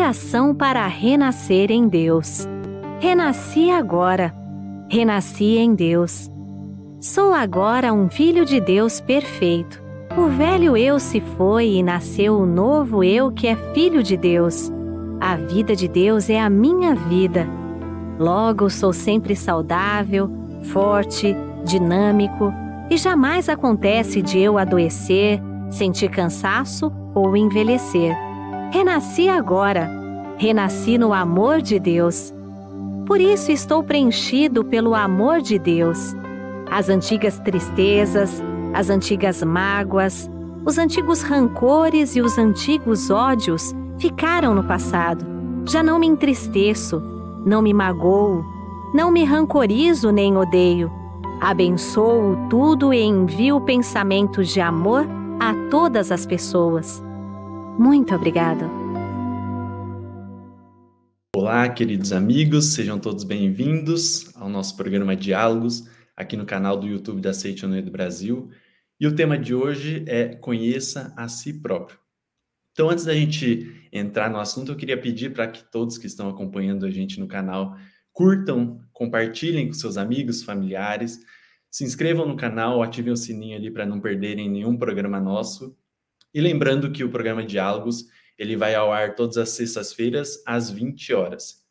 Oração para renascer em Deus. Renasci agora. Renasci em Deus. Sou agora um filho de Deus perfeito. O velho eu se foi e nasceu o novo eu que é filho de Deus. A vida de Deus é a minha vida. Logo sou sempre saudável, forte, dinâmico e jamais acontece de eu adoecer, sentir cansaço ou envelhecer. Renasci agora. Renasci no amor de Deus. Por isso estou preenchido pelo amor de Deus. As antigas tristezas, as antigas mágoas, os antigos rancores e os antigos ódios ficaram no passado. Já não me entristeço, não me magoo, não me rancorizo nem odeio. Abençoo tudo e envio pensamentos de amor a todas as pessoas. Muito obrigada. Olá, queridos amigos, sejam todos bem-vindos ao nosso programa Diálogos, aqui no canal do YouTube da Seite Noé do Brasil. E o tema de hoje é Conheça a Si Próprio. Então, antes da gente entrar no assunto, eu queria pedir para que todos que estão acompanhando a gente no canal curtam, compartilhem com seus amigos, familiares, se inscrevam no canal, ativem o sininho ali para não perderem nenhum programa nosso. E lembrando que o programa Diálogos, ele vai ao ar todas as sextas-feiras, às 20 horas.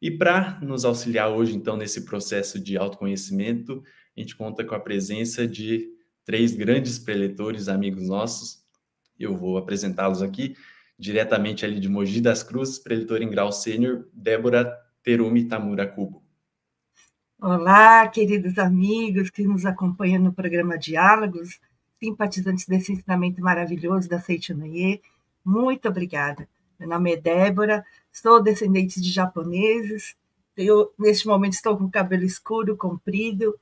E para nos auxiliar hoje, então, nesse processo de autoconhecimento, a gente conta com a presença de 3 grandes preletores, amigos nossos. Eu vou apresentá-los aqui, diretamente ali de Mogi das Cruzes, preletor em grau sênior, Débora Terumi Tamura Kubo. Olá, queridos amigos que nos acompanham no programa Diálogos, simpatizantes desse ensinamento maravilhoso da Seite Noé. Muito obrigada. Meu nome é Débora, sou descendente de japoneses, neste momento estou com o cabelo escuro, comprido,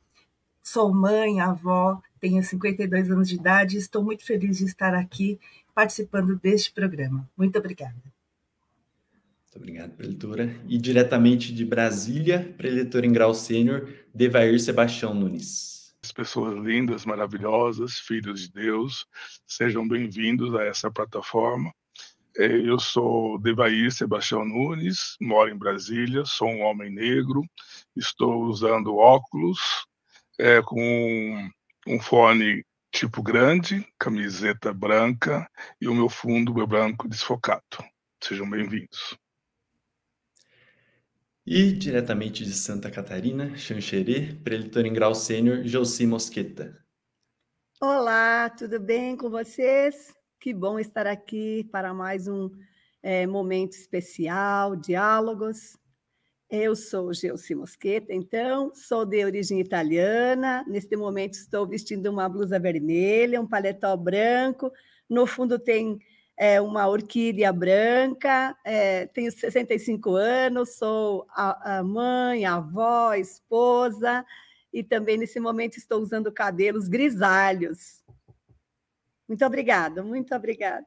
sou mãe, avó, tenho 52 anos de idade e estou muito feliz de estar aqui participando deste programa. Muito obrigada. Muito obrigado, preletora. E diretamente de Brasília, preletor em grau sênior, Devair Sebastião Nunes. As pessoas lindas, maravilhosas, filhos de Deus, sejam bem-vindos a essa plataforma. Eu sou Devair Sebastião Nunes, moro em Brasília, sou um homem negro, estou usando óculos, com um fone tipo grande, camiseta branca e o meu fundo é branco desfocado. Sejam bem-vindos. E diretamente de Santa Catarina, Xanxerê, preletor em grau sênior, Josi Mosqueta. Olá, tudo bem com vocês? Que bom estar aqui para mais um momento especial, Diálogos. Eu sou Josi Mosqueta, então, sou de origem italiana. Neste momento estou vestindo uma blusa vermelha, um paletó branco. No fundo tem uma orquídea branca, tenho 65 anos, sou a mãe, a avó, a esposa, e também nesse momento estou usando cabelos grisalhos. Muito obrigada, muito obrigada.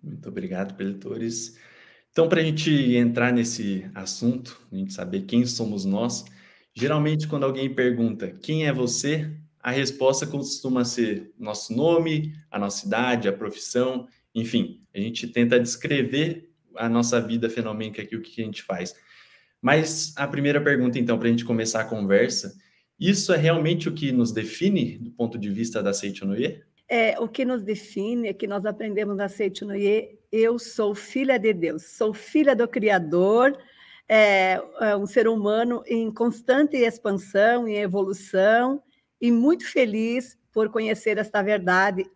Muito obrigado, preletores. Então, para a gente entrar nesse assunto, a gente saber quem somos nós, geralmente quando alguém pergunta quem é você, a resposta costuma ser nosso nome, a nossa idade, a profissão, enfim, a gente tenta descrever a nossa vida fenomênica aqui, o que a gente faz. Mas a primeira pergunta, então, para a gente começar a conversa, isso é realmente o que nos define do ponto de vista da Seite Noé? O que nos define é que nós aprendemos na Seite Noé, eu sou filha de Deus, sou filha do Criador, um ser humano em constante expansão, em evolução, e muito feliz por conhecer esta verdade,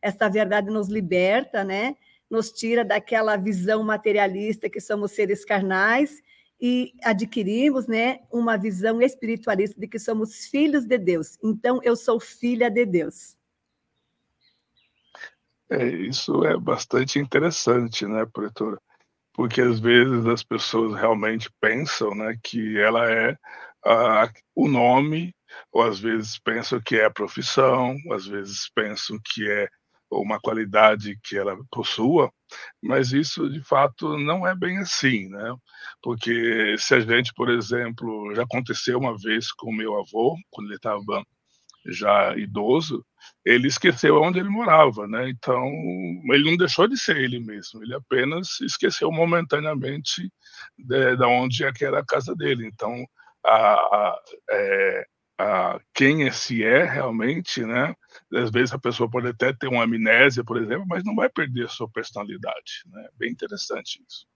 esta verdade nos liberta, né? Nos tira daquela visão materialista que somos seres carnais e adquirimos, né, uma visão espiritualista de que somos filhos de Deus. Então, eu sou filha de Deus. Isso é bastante interessante, né, preletora? Porque às vezes as pessoas realmente pensam, né, que ela é o nome, ou às vezes pensam que é a profissão, às vezes pensam que é uma qualidade que ela possua, mas isso de fato não é bem assim, né? Porque se a gente, por exemplo, já aconteceu uma vez com o meu avô, quando ele estava já idoso, ele esqueceu onde ele morava, né? Então, ele não deixou de ser ele mesmo, ele apenas esqueceu momentaneamente da onde é que era a casa dele. Então, quem esse é realmente, né? Às vezes a pessoa pode até ter uma amnésia, por exemplo, mas não vai perder a sua personalidade, né? Bem interessante isso.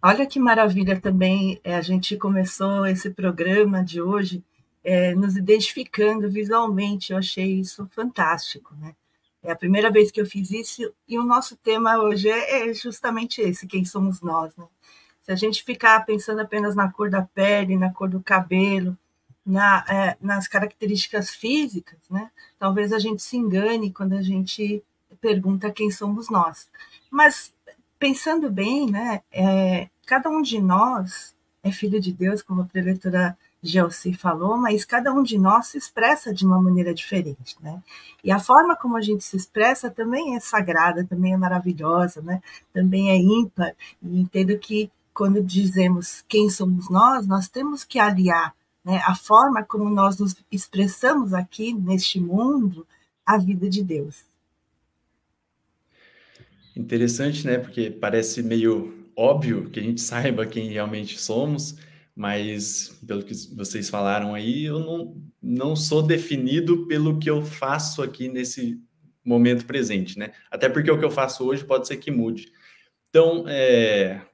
Olha que maravilha também, a gente começou esse programa de hoje nos identificando visualmente, eu achei isso fantástico, né? É a primeira vez que eu fiz isso e o nosso tema hoje é justamente esse, quem somos nós, né? Se a gente ficar pensando apenas na cor da pele, na cor do cabelo, nas características físicas, né? Talvez a gente se engane quando a gente pergunta quem somos nós. Mas, pensando bem, né, cada um de nós é filho de Deus, como a preletora Gelsi falou, mas cada um de nós se expressa de uma maneira diferente, né? E a forma como a gente se expressa também é sagrada, também é maravilhosa, né? Também é ímpar. E entendo que quando dizemos quem somos nós temos que aliar, né, a forma como nós nos expressamos aqui neste mundo à vida de Deus. Interessante, né? Porque parece meio óbvio que a gente saiba quem realmente somos, mas pelo que vocês falaram aí, eu não sou definido pelo que eu faço aqui nesse momento presente, né? Até porque o que eu faço hoje pode ser que mude. Então,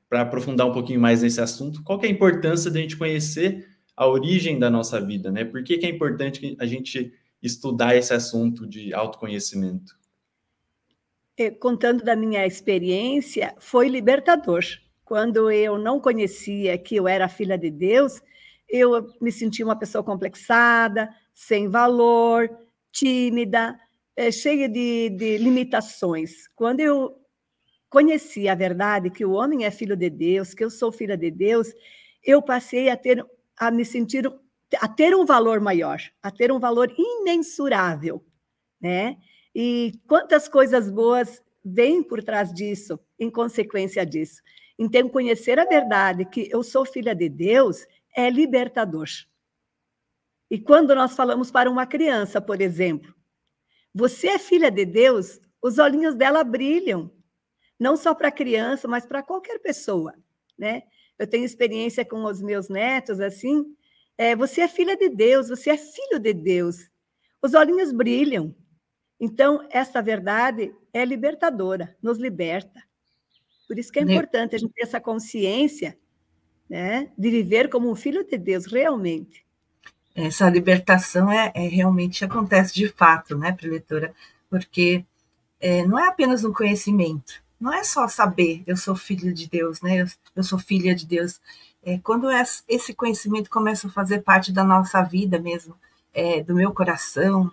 para aprofundar um pouquinho mais nesse assunto, qual que é a importância de a gente conhecer a origem da nossa vida, né? Por que é importante a gente estudar esse assunto de autoconhecimento? Contando da minha experiência, foi libertador. Quando eu não conhecia que eu era filha de Deus, eu me sentia uma pessoa complexada, sem valor, tímida, cheia de limitações. Quando eu conheci a verdade que o homem é filho de Deus, que eu sou filha de Deus, eu passei a me sentir, a ter um valor maior, a ter um valor imensurável, né? E quantas coisas boas vêm por trás disso, em consequência disso. Então, conhecer a verdade que eu sou filha de Deus é libertador. E quando nós falamos para uma criança, por exemplo, você é filha de Deus, os olhinhos dela brilham. Não só para a criança, mas para qualquer pessoa, né? Eu tenho experiência com os meus netos, assim, você é filha de Deus, você é filho de Deus. Os olhinhos brilham. Então, essa verdade é libertadora, nos liberta. Por isso que é importante a gente ter essa consciência, né, de viver como um filho de Deus, realmente. Essa libertação realmente acontece de fato, né, preletora? Porque não é apenas um conhecimento, não é só saber, eu sou filho de Deus, né? Eu sou filha de Deus. Quando esse conhecimento começa a fazer parte da nossa vida mesmo, do meu coração,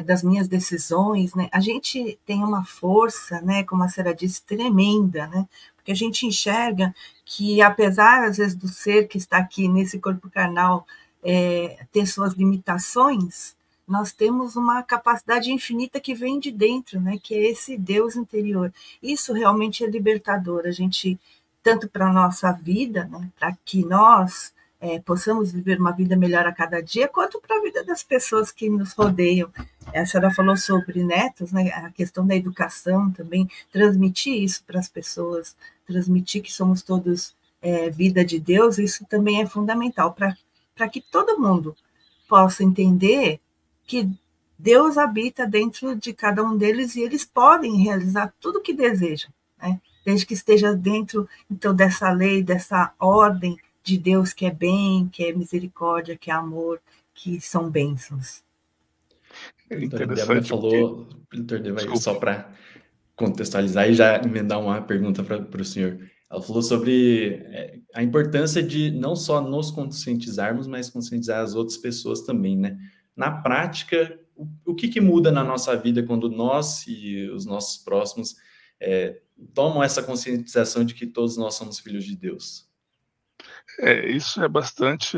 das minhas decisões, né? A gente tem uma força, né, como a senhora disse, tremenda, né? Porque a gente enxerga que, apesar, às vezes, do ser que está aqui nesse corpo carnal ter suas limitações, nós temos uma capacidade infinita que vem de dentro, né? Que é esse Deus interior. Isso realmente é libertador, a gente, tanto para a nossa vida, né? Para que nós possamos viver uma vida melhor a cada dia, quanto para a vida das pessoas que nos rodeiam. A senhora falou sobre netos, né? A questão da educação também, transmitir isso para as pessoas, transmitir que somos todos vida de Deus, isso também é fundamental, para que todo mundo possa entender que Deus habita dentro de cada um deles e eles podem realizar tudo o que desejam, né? Desde que esteja dentro, então, dessa lei, dessa ordem de Deus que é bem, que é misericórdia, que é amor, que são bênçãos. A Débora falou, só para contextualizar e já emendar uma pergunta para o senhor. Ela falou sobre a importância de não só nos conscientizarmos, mas conscientizar as outras pessoas também, né? Na prática, o que muda na nossa vida quando nós e os nossos próximos tomam essa conscientização de que todos nós somos filhos de Deus? Isso é bastante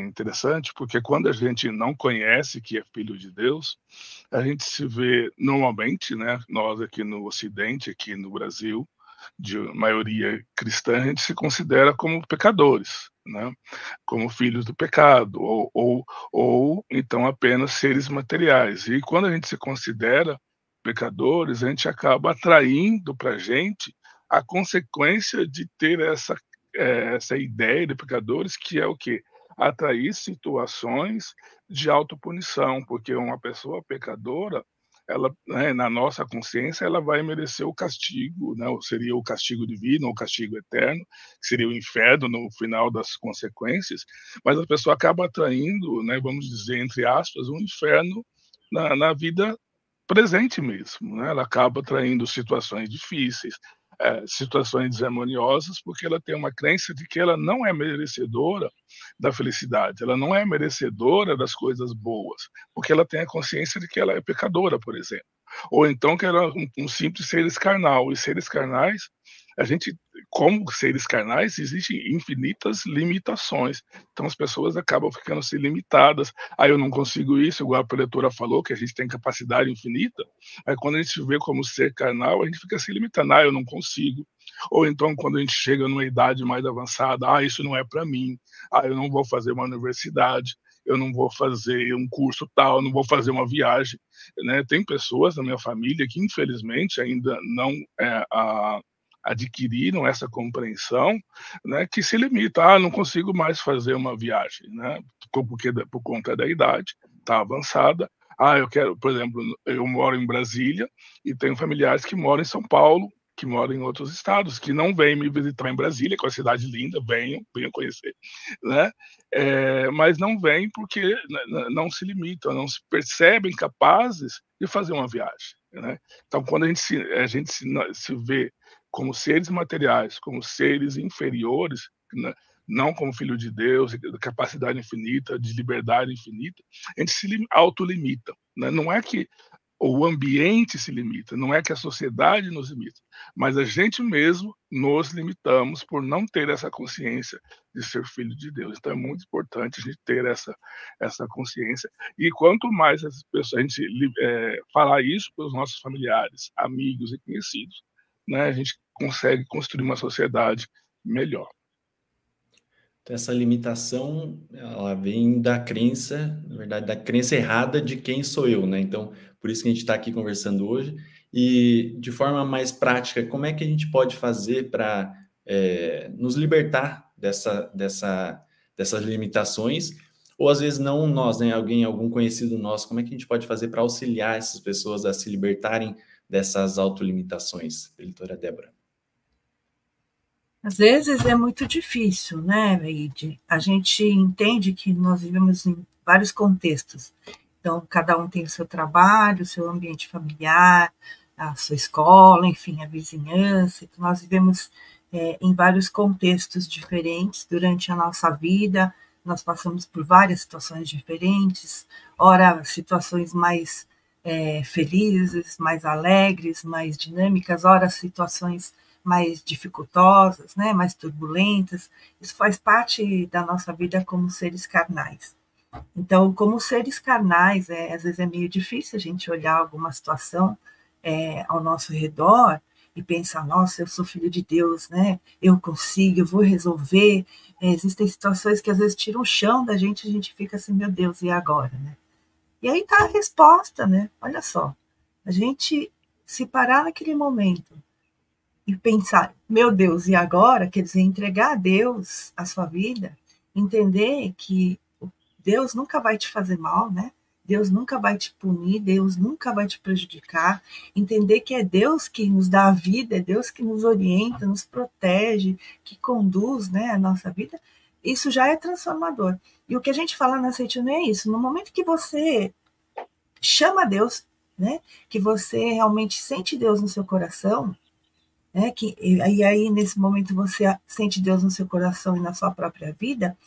interessante, porque quando a gente não conhece que é filho de Deus, a gente se vê normalmente, né, nós aqui no Ocidente, aqui no Brasil, de maioria cristã, a gente se considera como pecadores, né? Como filhos do pecado, ou então apenas seres materiais. E quando a gente se considera pecadores, a gente acaba atraindo para a gente a consequência de ter essa ideia de pecadores, que é o quê? Atrair situações de autopunição, porque uma pessoa pecadora, ela, né, na nossa consciência, ela vai merecer o castigo, né, ou seria o castigo divino, ou o castigo eterno, que seria o inferno no final das consequências, mas a pessoa acaba atraindo, né, vamos dizer, entre aspas, um inferno na vida presente mesmo, né? Ela acaba atraindo situações difíceis, situações desarmoniosas, porque ela tem uma crença de que ela não é merecedora da felicidade, ela não é merecedora das coisas boas, porque ela tem a consciência de que ela é pecadora, por exemplo. Ou então que ela é um simples seres carnal, e seres carnais, a gente, como seres carnais, existem infinitas limitações. Então as pessoas acabam ficando se limitadas. Ah, eu não consigo isso, igual a preletora falou, que a gente tem capacidade infinita. Aí quando a gente se vê como ser carnal, a gente fica se limitando. Ah, eu não consigo. Ou então quando a gente chega numa idade mais avançada, ah, isso não é para mim. Ah, eu não vou fazer uma universidade. Eu não vou fazer um curso tal, não vou fazer uma viagem, né? Tem pessoas na minha família que infelizmente ainda não adquiriram essa compreensão, né, que se limita, não consigo mais fazer uma viagem, né, por conta da idade, está avançada. Eu quero, por exemplo, eu moro em Brasília e tenho familiares que moram em São Paulo, que moram em outros estados, que não vêm me visitar em Brasília, que é uma cidade linda, venham conhecer, né? Mas não vêm porque não se limitam, não se percebem capazes de fazer uma viagem, né? Então, quando a gente se vê como seres materiais, como seres inferiores, né? Não como filho de Deus, de capacidade infinita, de liberdade infinita, a gente se autolimita, né? Não é que o ambiente se limita, não é que a sociedade nos limita, mas a gente mesmo nos limitamos por não ter essa consciência de ser filho de Deus. Então é muito importante a gente ter essa consciência, e quanto mais as pessoas, a gente falar isso para os nossos familiares, amigos e conhecidos, né, a gente consegue construir uma sociedade melhor. Então, essa limitação, ela vem da crença, na verdade, da crença errada de quem sou eu, né? Então, por isso que a gente está aqui conversando hoje. E, de forma mais prática, como é que a gente pode fazer para nos libertar dessas limitações? Ou, às vezes, não nós, né? Algum conhecido nosso, como é que a gente pode fazer para auxiliar essas pessoas a se libertarem dessas autolimitações, doutora Débora? Às vezes é muito difícil, né, Veide? A gente entende que nós vivemos em vários contextos. Então, cada um tem o seu trabalho, o seu ambiente familiar, a sua escola, enfim, a vizinhança. Então, nós vivemos em vários contextos diferentes durante a nossa vida. Nós passamos por várias situações diferentes, ora situações mais felizes, mais alegres, mais dinâmicas, ora situações mais dificultosas, né, mais turbulentas. Isso faz parte da nossa vida como seres carnais. Então, como seres carnais, às vezes é meio difícil a gente olhar alguma situação ao nosso redor e pensar, nossa, eu sou filho de Deus, né? Eu consigo, eu vou resolver. Existem situações que às vezes tiram o chão da gente, a gente fica assim, meu Deus, e agora, né? E aí está a resposta, né? Olha só, a gente se parar naquele momento e pensar, meu Deus, e agora? Quer dizer, entregar a Deus a sua vida, entender que Deus nunca vai te fazer mal, né? Deus nunca vai te punir, Deus nunca vai te prejudicar, entender que é Deus que nos dá a vida, é Deus que nos orienta, nos protege, que conduz, né, a nossa vida, isso já é transformador. E o que a gente fala na Seitino é isso, no momento que você chama Deus, né, que você realmente sente Deus no seu coração, né, e aí nesse momento você sente Deus no seu coração e na sua própria vida,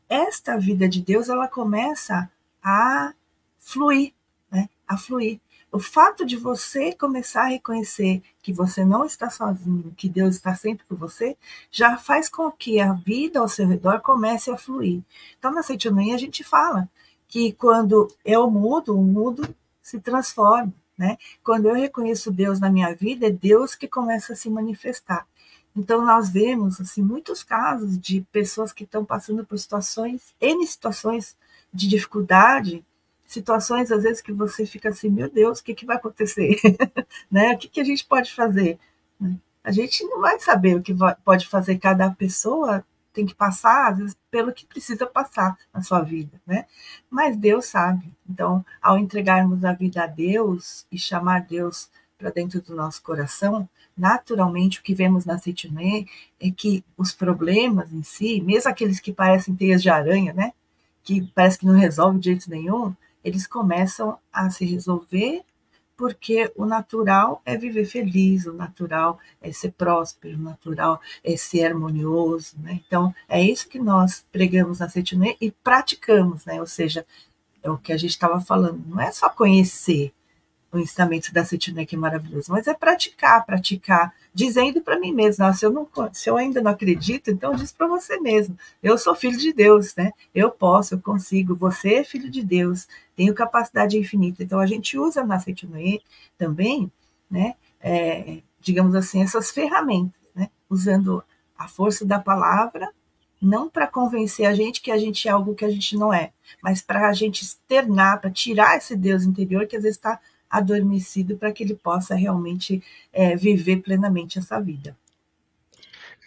esta vida de Deus, ela começa a fluir, né? A fluir. O fato de você começar a reconhecer que você não está sozinho, que Deus está sempre com você, já faz com que a vida ao seu redor comece a fluir. Então, na Seitino a gente fala que quando eu mudo, o mundo se transforma. né? Quando eu reconheço Deus na minha vida, é Deus que começa a se manifestar. Então, nós vemos assim, muitos casos de pessoas que estão passando por N situações de dificuldade, situações, às vezes, que você fica assim, meu Deus, o que vai acontecer? Né? O que a gente pode fazer? A gente não vai saber o que pode fazer, cada pessoa tem que passar, às vezes, pelo que precisa passar na sua vida, né? Mas Deus sabe. Então, ao entregarmos a vida a Deus e chamar Deus para dentro do nosso coração, naturalmente o que vemos na Seitianoye é que os problemas em si, mesmo aqueles que parecem teias de aranha, né? Que parece que não resolve de jeito nenhum, eles começam a se resolver, porque o natural é viver feliz, o natural é ser próspero, o natural é ser harmonioso, né? Então, é isso que nós pregamos na Seitianoye e praticamos, né? Ou seja, é o que a gente estava falando, não é só conhecer o ensinamento da Seitianoye, que é maravilhoso, mas é praticar, dizendo para mim mesmo, se eu ainda não acredito, então diz para você mesmo, eu sou filho de Deus, né? Eu posso, eu consigo, você é filho de Deus, tenho capacidade infinita. Então a gente usa na Seitianoye também, né? Digamos assim, essas ferramentas, né? Usando a força da palavra, não para convencer a gente que a gente é algo que a gente não é, mas para a gente externar, para tirar esse Deus interior que às vezes está adormecido, para que ele possa realmente viver plenamente essa vida.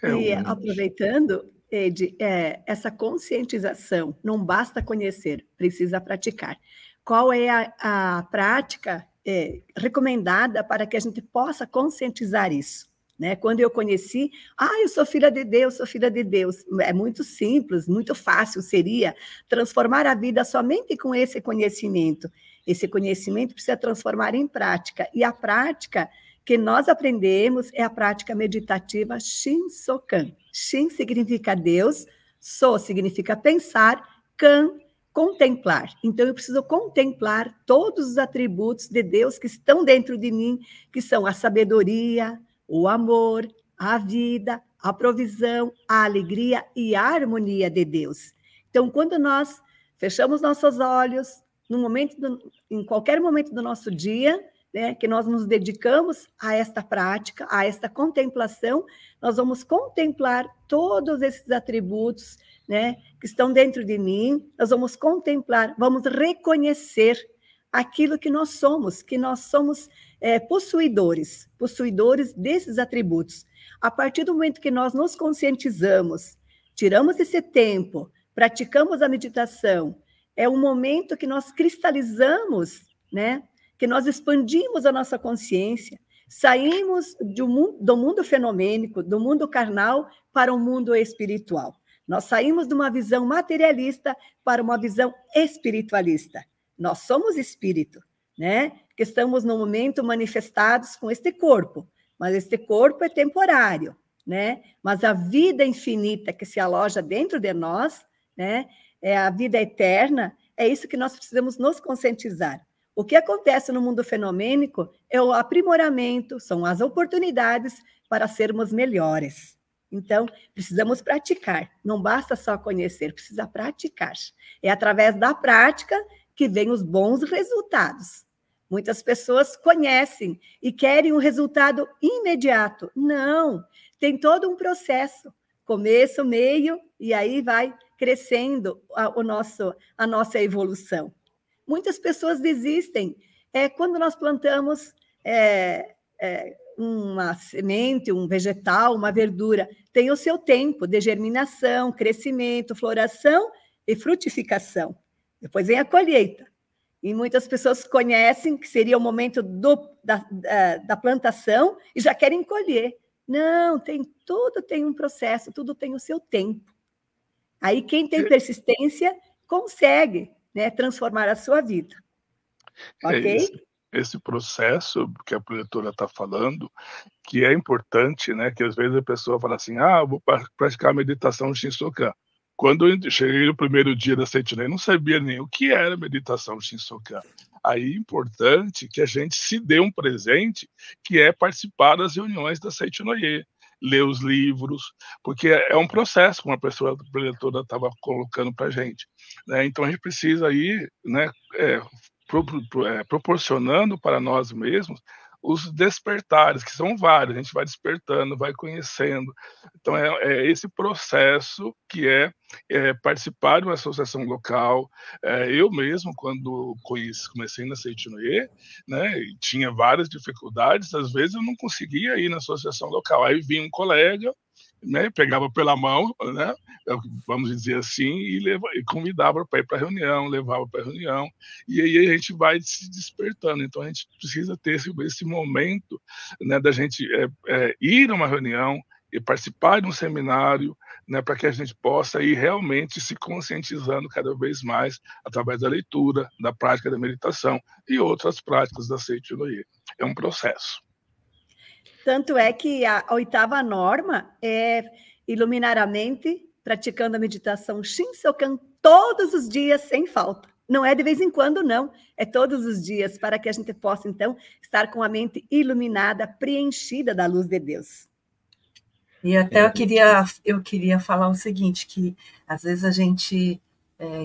E aproveitando, Ed, essa conscientização, não basta conhecer, precisa praticar. Qual é a prática recomendada para que a gente possa conscientizar isso? Né? Quando eu conheci, eu sou filha de Deus, sou filha de Deus. É muito simples, muito fácil seria transformar a vida somente com esse conhecimento. Esse conhecimento precisa transformar em prática. E a prática que nós aprendemos é a prática meditativa Shinsokan. Shin significa Deus, So significa pensar, Kan, contemplar. Então, eu preciso contemplar todos os atributos de Deus que estão dentro de mim, que são a sabedoria, o amor, a vida, a provisão, a alegria e a harmonia de Deus. Então, quando nós fechamos nossos olhos, em qualquer momento do nosso dia, né, que nós nos dedicamos a esta prática, a esta contemplação, nós vamos contemplar todos esses atributos, né, que estão dentro de mim, nós vamos contemplar, vamos reconhecer aquilo que nós somos possuidores desses atributos. A partir do momento que nós nos conscientizamos, tiramos esse tempo, praticamos a meditação, é um momento que nós cristalizamos, né? Que nós expandimos a nossa consciência, saímos do mundo fenomênico, do mundo carnal, para o mundo espiritual. Nós saímos de uma visão materialista para uma visão espiritualista. Nós somos espírito, né? Que estamos no momento manifestados com este corpo, mas este corpo é temporário, né? Mas a vida infinita que se aloja dentro de nós, né? É a vida eterna, é isso que nós precisamos nos conscientizar. O que acontece no mundo fenomênico é o aprimoramento, são as oportunidades para sermos melhores. Então, precisamos praticar, não basta só conhecer, precisa praticar. É através da prática que vem os bons resultados. Muitas pessoas conhecem e querem um resultado imediato. Não, tem todo um processo, começo, meio, e aí vai crescendo a nossa evolução. Muitas pessoas desistem. Quando nós plantamos uma semente, um vegetal, uma verdura, tem o seu tempo de germinação, crescimento, floração e frutificação. Depois vem a colheita. E muitas pessoas conhecem que seria o momento da plantação e já querem colher. Não, tudo tem um processo, tudo tem o seu tempo. Aí quem tem persistência consegue, né, transformar a sua vida. Ok? Esse processo que a preletora está falando, que é importante, né, que às vezes a pessoa fala assim, eu vou praticar a meditação Shinsokan. Quando eu cheguei no primeiro dia da Seitianoye, eu não sabia nem o que era meditação Shinsokan. Aí é importante que a gente se dê um presente, que é participar das reuniões da Seitianoye, ler os livros, porque é um processo, como a pessoa preletora estava colocando para a gente. Né? Então a gente precisa ir, né, proporcionando para nós mesmos os despertares, que são vários, a gente vai despertando, vai conhecendo. Então, é esse processo que é participar de uma associação local. Eu mesmo, quando comecei na Seitinoye, né, e tinha várias dificuldades, às vezes eu não conseguia ir na associação local. Aí vinha um colega, né, pegava pela mão, né, vamos dizer assim, e convidava para ir para a reunião, levava para a reunião, e aí a gente vai se despertando. Então a gente precisa ter esse momento, né, da gente ir a uma reunião e participar de um seminário, né, para que a gente possa ir realmente se conscientizando cada vez mais através da leitura, da prática da meditação e outras práticas da Seitinoye. É um processo. Tanto é que a 8ª norma é iluminar a mente, praticando a meditação Shinsokan todos os dias, sem falta. Não é de vez em quando, não. É todos os dias, para que a gente possa, então, estar com a mente iluminada, preenchida da luz de Deus. E até eu queria falar o seguinte, que às vezes a gente,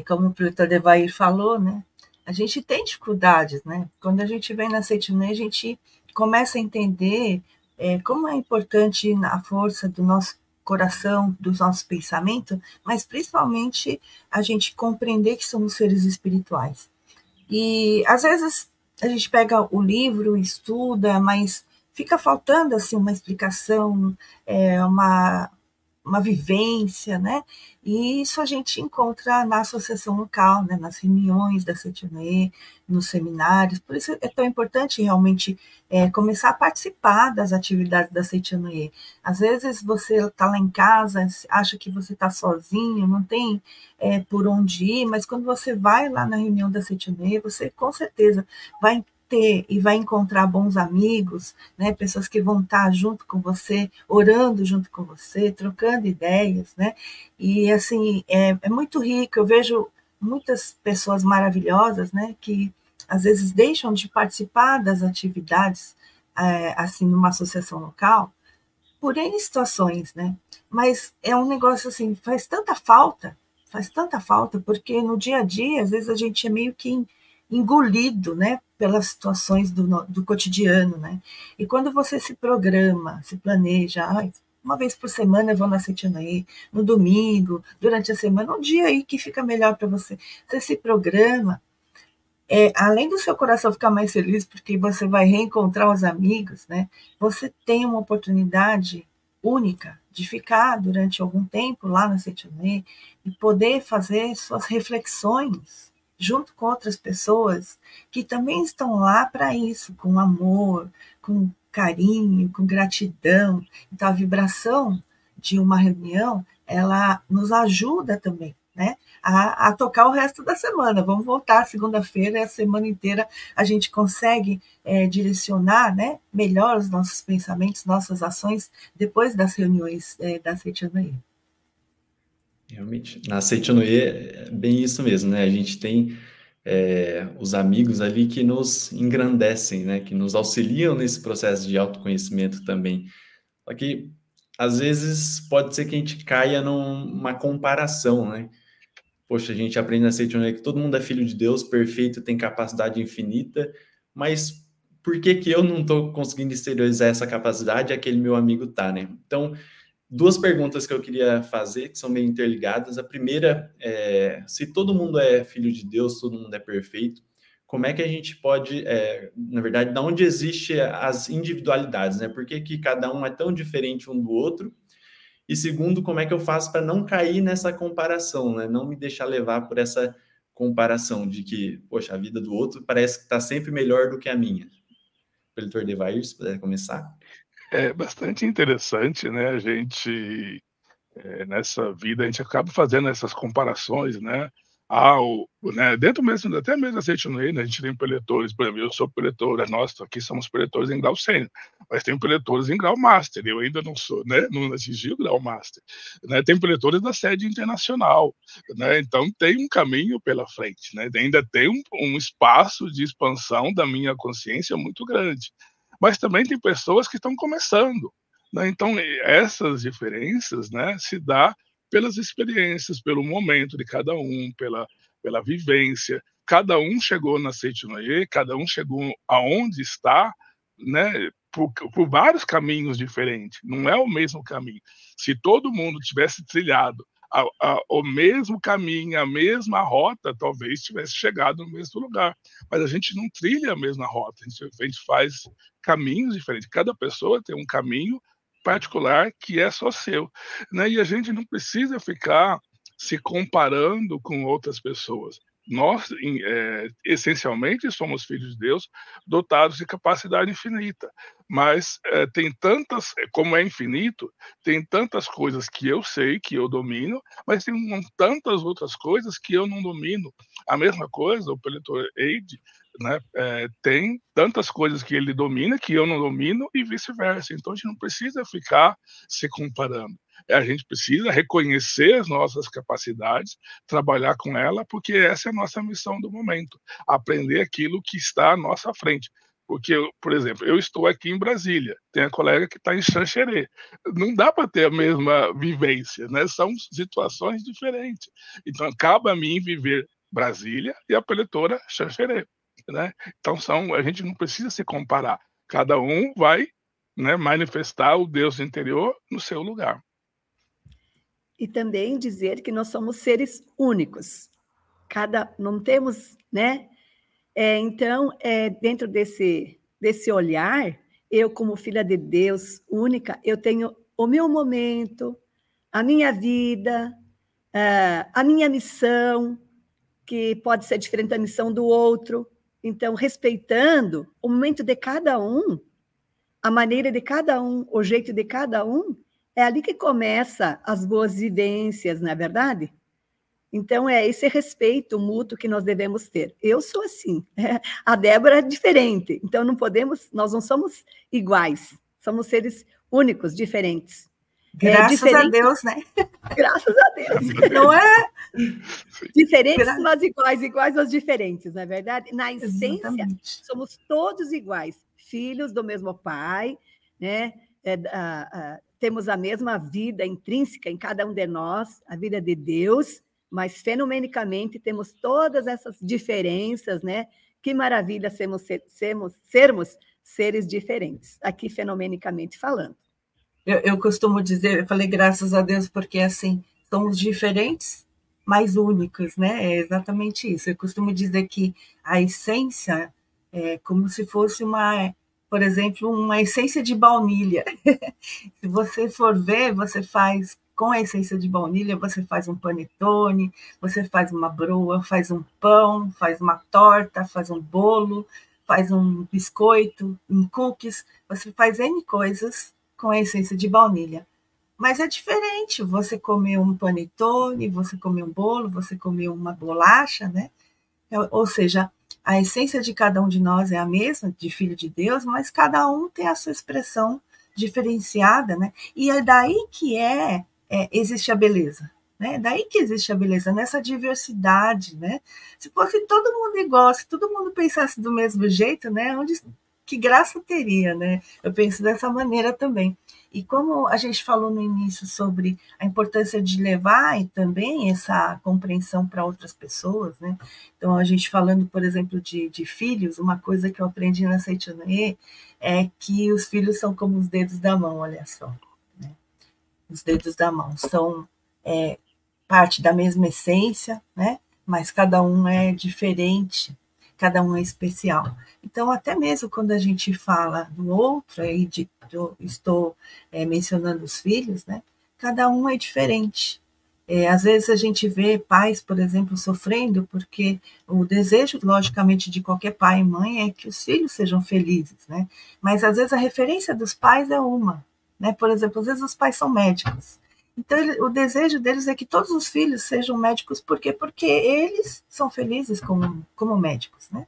como o professor Devair falou, né, a gente tem dificuldades, né? Quando a gente vem na Seitinoye, a gente começa a entender como é importante a força do nosso coração, dos nossos pensamentos, mas principalmente a gente compreender que somos seres espirituais. E às vezes a gente pega o livro, estuda, mas fica faltando assim uma explicação, uma vivência, né? E isso a gente encontra na associação local, né? Nas reuniões da Seitinoye, nos seminários. Por isso é tão importante realmente começar a participar das atividades da Seitinoye. Às vezes você está lá em casa, acha que você está sozinho, não tem por onde ir, mas quando você vai lá na reunião da Seitinoye, você com certeza vai ter e vai encontrar bons amigos, né, pessoas que vão estar junto com você, orando junto com você, trocando ideias, né, e assim, é muito rico. Eu vejo muitas pessoas maravilhosas, né, que às vezes deixam de participar das atividades, assim, numa associação local, por N situações, né, mas é um negócio assim, faz tanta falta, porque no dia a dia, às vezes a gente é meio que engolido, né, pelas situações do cotidiano, né? E quando você se programa, se planeja, uma vez por semana eu vou na Seitinoye, no domingo, durante a semana, um dia aí que fica melhor para você. Você se programa, além do seu coração ficar mais feliz, porque você vai reencontrar os amigos, né? Você tem uma oportunidade única de ficar durante algum tempo lá na Seitinoye e poder fazer suas reflexões junto com outras pessoas que também estão lá para isso, com amor, com carinho, com gratidão. Então, a vibração de uma reunião, ela nos ajuda também, né, a tocar o resto da semana. Vamos voltar segunda-feira, e a semana inteira a gente consegue direcionar, né, melhor os nossos pensamentos, nossas ações, depois das reuniões da Seitinoye. Realmente, na Seitinoye é bem isso mesmo, né? A gente tem os amigos ali que nos engrandecem, né? Que nos auxiliam nesse processo de autoconhecimento também. Só que, às vezes, pode ser que a gente caia numa comparação, né? Poxa, a gente aprende na Seitinoye que todo mundo é filho de Deus, perfeito, tem capacidade infinita, mas por que que eu não estou conseguindo exteriorizar essa capacidade e aquele meu amigo tá, né? Então, duas perguntas que eu queria fazer, que são meio interligadas. A primeira é, se todo mundo é filho de Deus, todo mundo é perfeito, como é que a gente pode, na verdade, de onde existem as individualidades, né? Por que que cada um é tão diferente um do outro? E segundo, como é que eu faço para não cair nessa comparação, né? Não me deixar levar por essa comparação de que, poxa, a vida do outro parece que está sempre melhor do que a minha. Professor Devair, se puder começar. É bastante interessante, né, a gente, nessa vida, a gente acaba fazendo essas comparações, né, né, dentro mesmo, até mesmo da Seitinoye, né, a gente tem preletores, por exemplo, eu sou preletor, nós aqui somos preletores em grau sênior, mas tem preletores em grau master, eu ainda não sou, né, não atingi o grau master, né, tem preletores da sede internacional, né, então tem um caminho pela frente, né, ainda tem um espaço de expansão da minha consciência muito grande. Mas também tem pessoas que estão começando, né, então essas diferenças, né, se dá pelas experiências, pelo momento de cada um, pela vivência, cada um chegou na Seitinoye, cada um chegou aonde está, né, por vários caminhos diferentes, não é o mesmo caminho. Se todo mundo tivesse trilhado o mesmo caminho, a mesma rota, talvez tivesse chegado no mesmo lugar. Mas a gente não trilha a mesma rota, a gente faz caminhos diferentes. Cada pessoa tem um caminho particular que é só seu, né? E a gente não precisa ficar se comparando com outras pessoas. Nós, essencialmente, somos filhos de Deus, dotados de capacidade infinita. Mas tem tantas, como é infinito, tem tantas coisas que eu sei, que eu domino, mas tem tantas outras coisas que eu não domino. A mesma coisa, o preletor Eide, né, tem tantas coisas que ele domina que eu não domino e vice-versa. Então a gente não precisa ficar se comparando. A gente precisa reconhecer as nossas capacidades, trabalhar com ela, porque essa é a nossa missão do momento, aprender aquilo que está à nossa frente. Porque, por exemplo, eu estou aqui em Brasília, tem a colega que está em Xanxerê. Não dá para ter a mesma vivência, né? São situações diferentes. Então, cabe a mim viver Brasília e a preletora Xanxerê, né? Então, a gente não precisa se comparar. Cada um vai, né, manifestar o Deus interior no seu lugar. E também dizer que nós somos seres únicos. Não temos, né? Então, dentro desse olhar, eu, como filha de Deus única, eu tenho o meu momento, a minha vida, a minha missão, que pode ser diferente da missão do outro. Então, respeitando o momento de cada um, a maneira de cada um, o jeito de cada um, é ali que começa as boas vivências, não é verdade? Então, é esse respeito mútuo que nós devemos ter. Eu sou assim, a Débora é diferente, então nós não somos iguais, somos seres únicos, diferentes. Graças a Deus, né? Graças a Deus. Não é? Diferentes, mas iguais aos diferentes, não é verdade? Na essência, exatamente, somos todos iguais, filhos do mesmo pai, né? Temos a mesma vida intrínseca em cada um de nós, a vida de Deus, mas fenomenicamente temos todas essas diferenças, né? Que maravilha sermos seres diferentes, aqui fenomenicamente falando. Eu costumo dizer, eu falei graças a Deus, porque assim, somos diferentes, mas únicos, né? É exatamente isso. Eu costumo dizer que a essência é como se fosse por exemplo, uma essência de baunilha. Se você for ver, você faz com a essência de baunilha, você faz um panetone, você faz uma broa, faz um pão, faz uma torta, faz um bolo, faz um biscoito, um cookies, você faz N coisas com a essência de baunilha. Mas é diferente você comer um panetone, você comer um bolo, você comer uma bolacha, né? Ou seja, a essência de cada um de nós é a mesma, de filho de Deus, mas cada um tem a sua expressão diferenciada, né? E é daí que existe a beleza, né? Daí que existe a beleza, nessa diversidade, né? Se fosse todo mundo igual, se todo mundo pensasse do mesmo jeito, né? Que graça teria, né? Eu penso dessa maneira também. E como a gente falou no início sobre a importância de levar e também essa compreensão para outras pessoas, né? Então, a gente falando, por exemplo, de filhos, uma coisa que eu aprendi na Seitinoye é que os filhos são como os dedos da mão, olha só. Né? Os dedos da mão são parte da mesma essência, né? Mas cada um é diferente, cada um é especial. Então, até mesmo quando a gente fala do outro, aí estou mencionando os filhos, né? Cada um é diferente. Às vezes a gente vê pais, por exemplo, sofrendo, porque o desejo, logicamente, de qualquer pai e mãe é que os filhos sejam felizes, né? Mas às vezes a referência dos pais é uma, né? Por exemplo, às vezes os pais são médicos. Então, o desejo deles é que todos os filhos sejam médicos, por quê? Porque eles são felizes como médicos, né?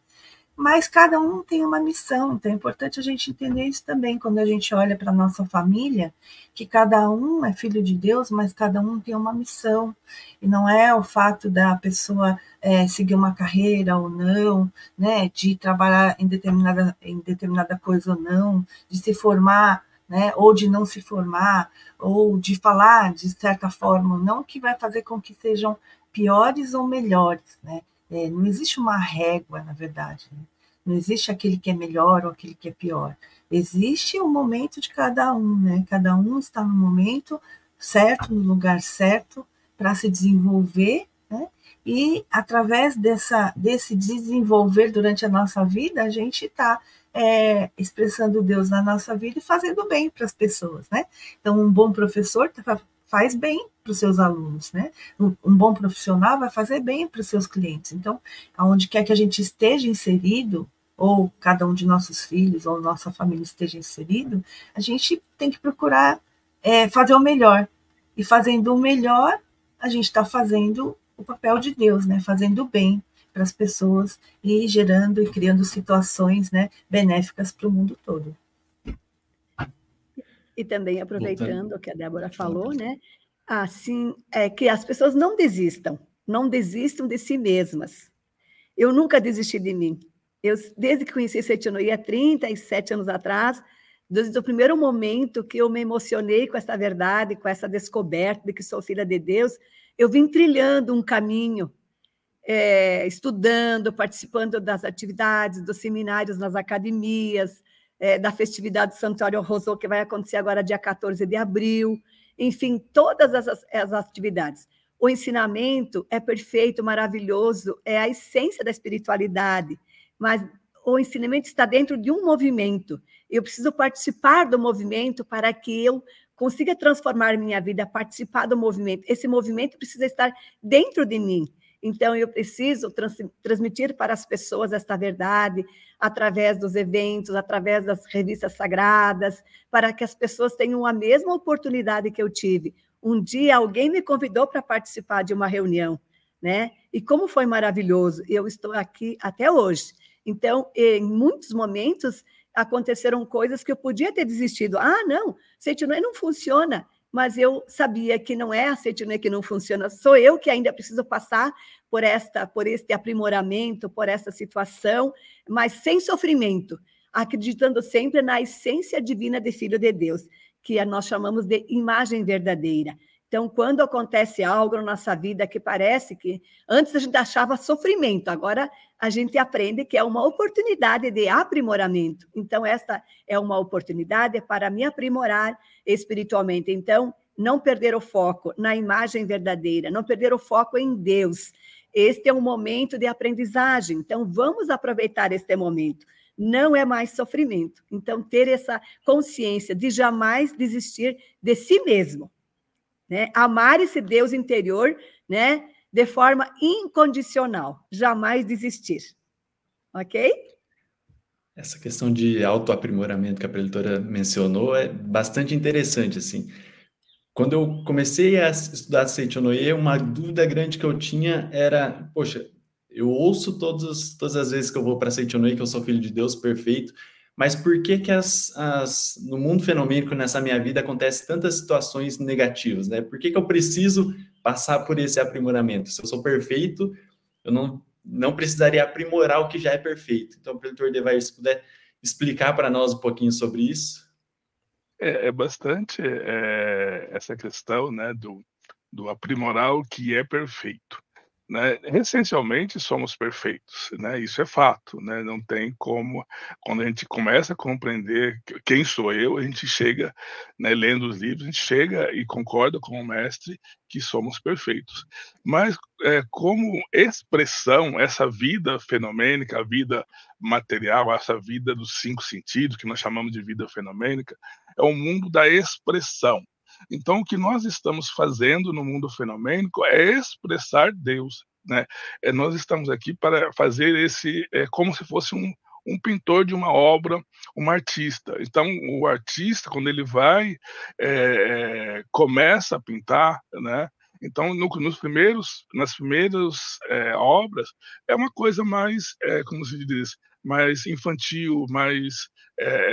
Mas cada um tem uma missão, então é importante a gente entender isso também, quando a gente olha para a nossa família, que cada um é filho de Deus, mas cada um tem uma missão, e não é o fato da pessoa seguir uma carreira ou não, né, de trabalhar em determinada coisa ou não, de se formar, né, ou de não se formar, ou de falar de certa forma ou não, que vai fazer com que sejam piores ou melhores, né? Não existe uma régua, na verdade, né? Não existe aquele que é melhor ou aquele que é pior. Existe o momento de cada um, né? Cada um está no momento certo, no lugar certo, para se desenvolver, né? E através desse desenvolver durante a nossa vida, a gente está expressando Deus na nossa vida e fazendo bem para as pessoas, né? Então, um bom professor faz bem para os seus alunos, né? Um bom profissional vai fazer bem para os seus clientes. Então, aonde quer que a gente esteja inserido, ou cada um de nossos filhos ou nossa família esteja inserido, a gente tem que procurar fazer o melhor. E fazendo o melhor, a gente está fazendo o papel de Deus, né? Fazendo o bem para as pessoas e gerando e criando situações, né, benéficas para o mundo todo. E também aproveitando o que a Débora falou, né? Assim, que as pessoas não desistam de si mesmas. Eu nunca desisti de mim. Desde que conheci Seitinoye há 37 anos atrás, desde o primeiro momento que eu me emocionei com essa verdade, com essa descoberta de que sou filha de Deus, eu vim trilhando um caminho, estudando, participando das atividades, dos seminários nas academias, da festividade do Santuário Rosô, que vai acontecer agora dia 14 de abril, enfim, todas as atividades. O ensinamento é perfeito, maravilhoso, é a essência da espiritualidade, mas o ensinamento está dentro de um movimento. Eu preciso participar do movimento para que eu consiga transformar minha vida, participar do movimento. Esse movimento precisa estar dentro de mim. Então, eu preciso transmitir para as pessoas esta verdade através dos eventos, através das revistas sagradas, para que as pessoas tenham a mesma oportunidade que eu tive. Um dia, alguém me convidou para participar de uma reunião, né? E como foi maravilhoso, eu estou aqui até hoje. Então, em muitos momentos, aconteceram coisas que eu podia ter desistido. Não, Seitinoye não funciona. Mas eu sabia que não é a Seitinoye que não funciona, sou eu que ainda preciso passar por este aprimoramento, por essa situação, mas sem sofrimento, acreditando sempre na essência divina de Filho de Deus, que nós chamamos de imagem verdadeira. Então, quando acontece algo na nossa vida que parece que antes a gente achava sofrimento, agora a gente aprende que é uma oportunidade de aprimoramento. Então, esta é uma oportunidade para me aprimorar espiritualmente. Então, não perder o foco na imagem verdadeira, não perder o foco em Deus. Este é um momento de aprendizagem. Então, vamos aproveitar este momento. Não é mais sofrimento. Então, ter essa consciência de jamais desistir de si mesmo, né? Amar esse Deus interior, né, de forma incondicional, jamais desistir. Ok? Essa questão de autoaprimoramento que a preletora mencionou é bastante interessante, assim. Quando eu comecei a estudar Seitinoye, uma dúvida grande que eu tinha era, poxa, eu ouço todas as vezes que eu vou para Seitinoye que eu sou filho de Deus, perfeito, mas por que no mundo fenomênico, nessa minha vida, acontecem tantas situações negativas, né? Por que eu preciso passar por esse aprimoramento? Se eu sou perfeito, eu não precisaria aprimorar o que já é perfeito. Então, preletor Devair, se puder explicar para nós um pouquinho sobre isso. É bastante essa questão, né, do aprimorar o que é perfeito, né? Essencialmente somos perfeitos, né? Isso é fato, né? Não tem como, quando a gente começa a compreender quem sou eu, a gente chega, né, lendo os livros, a gente chega e concorda com o mestre que somos perfeitos. Mas como expressão, essa vida fenomênica, a vida material, essa vida dos 5 sentidos, que nós chamamos de vida fenomênica, é o mundo da expressão. Então, o que nós estamos fazendo no mundo fenomênico é expressar Deus, né? Nós estamos aqui para fazer como se fosse um pintor de uma obra, um artista. Então, o artista, quando ele vai, começa a pintar, né? Então, nas primeiras obras, é uma coisa mais, como se diz, mais infantil, mais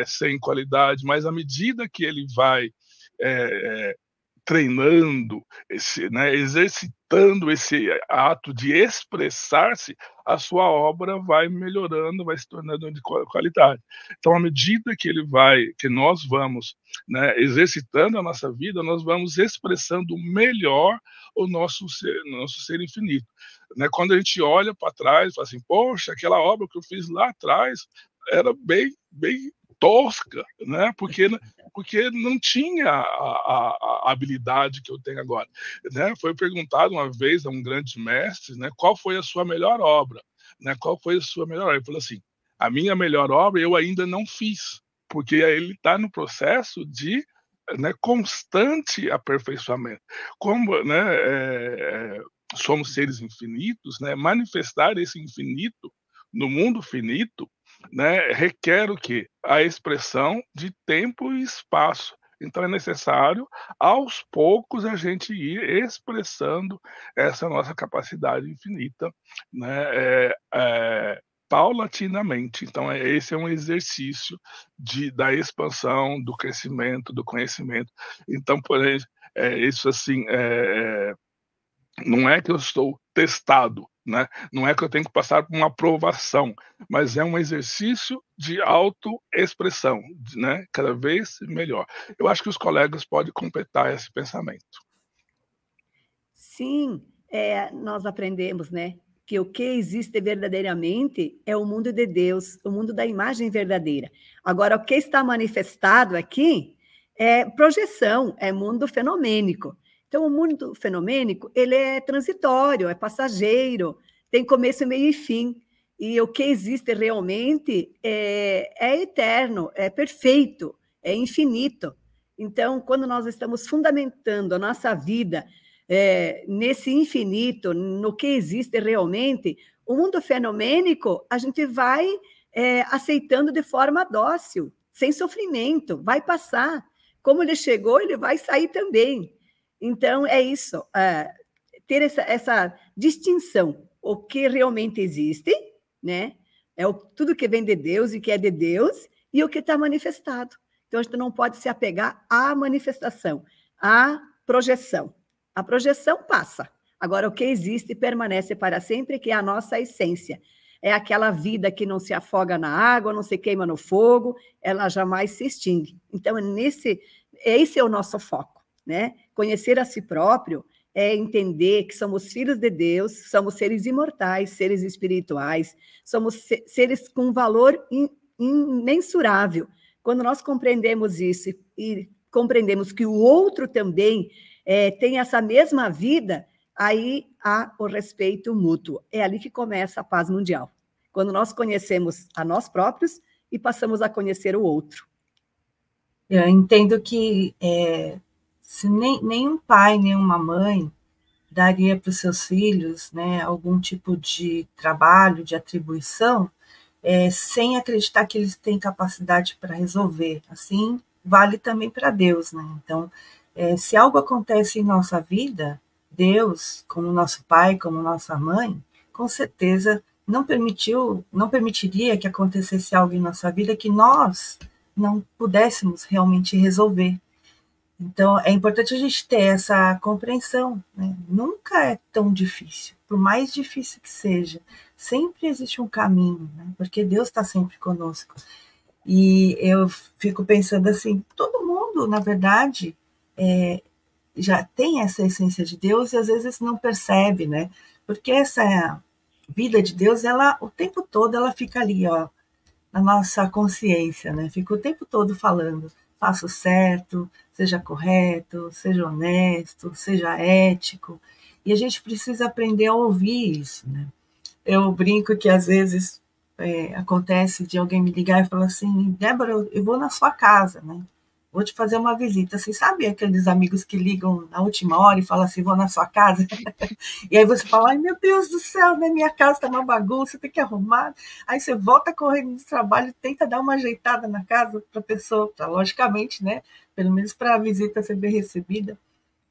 sem qualidade, mas à medida que ele vai treinando, né, exercitando exercitando esse ato de expressar-se, a sua obra vai melhorando, vai se tornando de qualidade. Então, à medida que nós vamos, né, exercitando a nossa vida, nós vamos expressando melhor o nosso ser infinito. Né? Quando a gente olha para trás, fala assim, poxa, aquela obra que eu fiz lá atrás era bem tosca, né? Porque não tinha a habilidade que eu tenho agora. Né? Foi perguntado uma vez a um grande mestre, né, qual foi a sua melhor obra? Né? Qual foi a sua melhor obra? Ele falou assim, a minha melhor obra eu ainda não fiz, porque ele está no processo de, né, constante aperfeiçoamento. Como, né, somos seres infinitos, né, manifestar esse infinito no mundo finito, né, requer o quê? A expressão de tempo e espaço. Então é necessário, aos poucos, a gente ir expressando essa nossa capacidade infinita, né, paulatinamente. Então esse é um exercício da expansão, do crescimento, do conhecimento. Então, por exemplo, isso assim, não é que eu estou testado, né? Não é que eu tenho que passar por uma aprovação, mas é um exercício de autoexpressão, né? Cada vez melhor. Eu acho que os colegas podem completar esse pensamento. Sim, nós aprendemos, né, que o que existe verdadeiramente é o mundo de Deus, o mundo da imagem verdadeira. Agora, o que está manifestado aqui é projeção, é mundo fenomênico. Então, o mundo fenomênico, ele é transitório, é passageiro, tem começo, meio e fim. E o que existe realmente é eterno, é perfeito, é infinito. Então, quando nós estamos fundamentando a nossa vida nesse infinito, no que existe realmente, o mundo fenomênico, a gente vai aceitando de forma dócil, sem sofrimento, vai passar. Como ele chegou, ele vai sair também. Então, é isso, ter essa distinção, o que realmente existe, né? Tudo que vem de Deus e que é de Deus, e o que está manifestado. Então, a gente não pode se apegar à manifestação, à projeção. A projeção passa. Agora, o que existe permanece para sempre, que é a nossa essência. É aquela vida que não se afoga na água, não se queima no fogo, ela jamais se extingue. Então, esse é o nosso foco, né? Conhecer a si próprio é entender que somos filhos de Deus, somos seres imortais, seres espirituais, somos seres com valor imensurável. Quando nós compreendemos isso e compreendemos que o outro também tem essa mesma vida, aí há o respeito mútuo. É ali que começa a paz mundial. Quando nós conhecemos a nós próprios e passamos a conhecer o outro. Eu entendo que se nenhum pai, nenhuma mãe daria para os seus filhos, né, algum tipo de trabalho, de atribuição, sem acreditar que eles têm capacidade para resolver. Assim, vale também para Deus, né? Então, se algo acontece em nossa vida, Deus, como nosso pai, como nossa mãe, com certeza não permitiria que acontecesse algo em nossa vida que nós não pudéssemos realmente resolver. Então, é importante a gente ter essa compreensão, né? Nunca é tão difícil, por mais difícil que seja, sempre existe um caminho, né? Porque Deus está sempre conosco. E eu fico pensando assim, todo mundo, na verdade, já tem essa essência de Deus e às vezes não percebe, né? Porque essa vida de Deus, ela, o tempo todo, ela fica ali, ó, na nossa consciência, né? Fica o tempo todo falando, faça o certo, seja correto, seja honesto, seja ético. E a gente precisa aprender a ouvir isso, né? Eu brinco que às vezes acontece de alguém me ligar e falar assim, Débora, eu vou na sua casa, né? Vou te fazer uma visita. Você sabe aqueles amigos que ligam na última hora e falam assim, vou na sua casa? E aí você fala, ai meu Deus do céu, né? Minha casa está uma bagunça, tem que arrumar. Aí você volta correndo do trabalho e tenta dar uma ajeitada na casa para a pessoa, logicamente, né? Pelo menos para a visita ser bem recebida.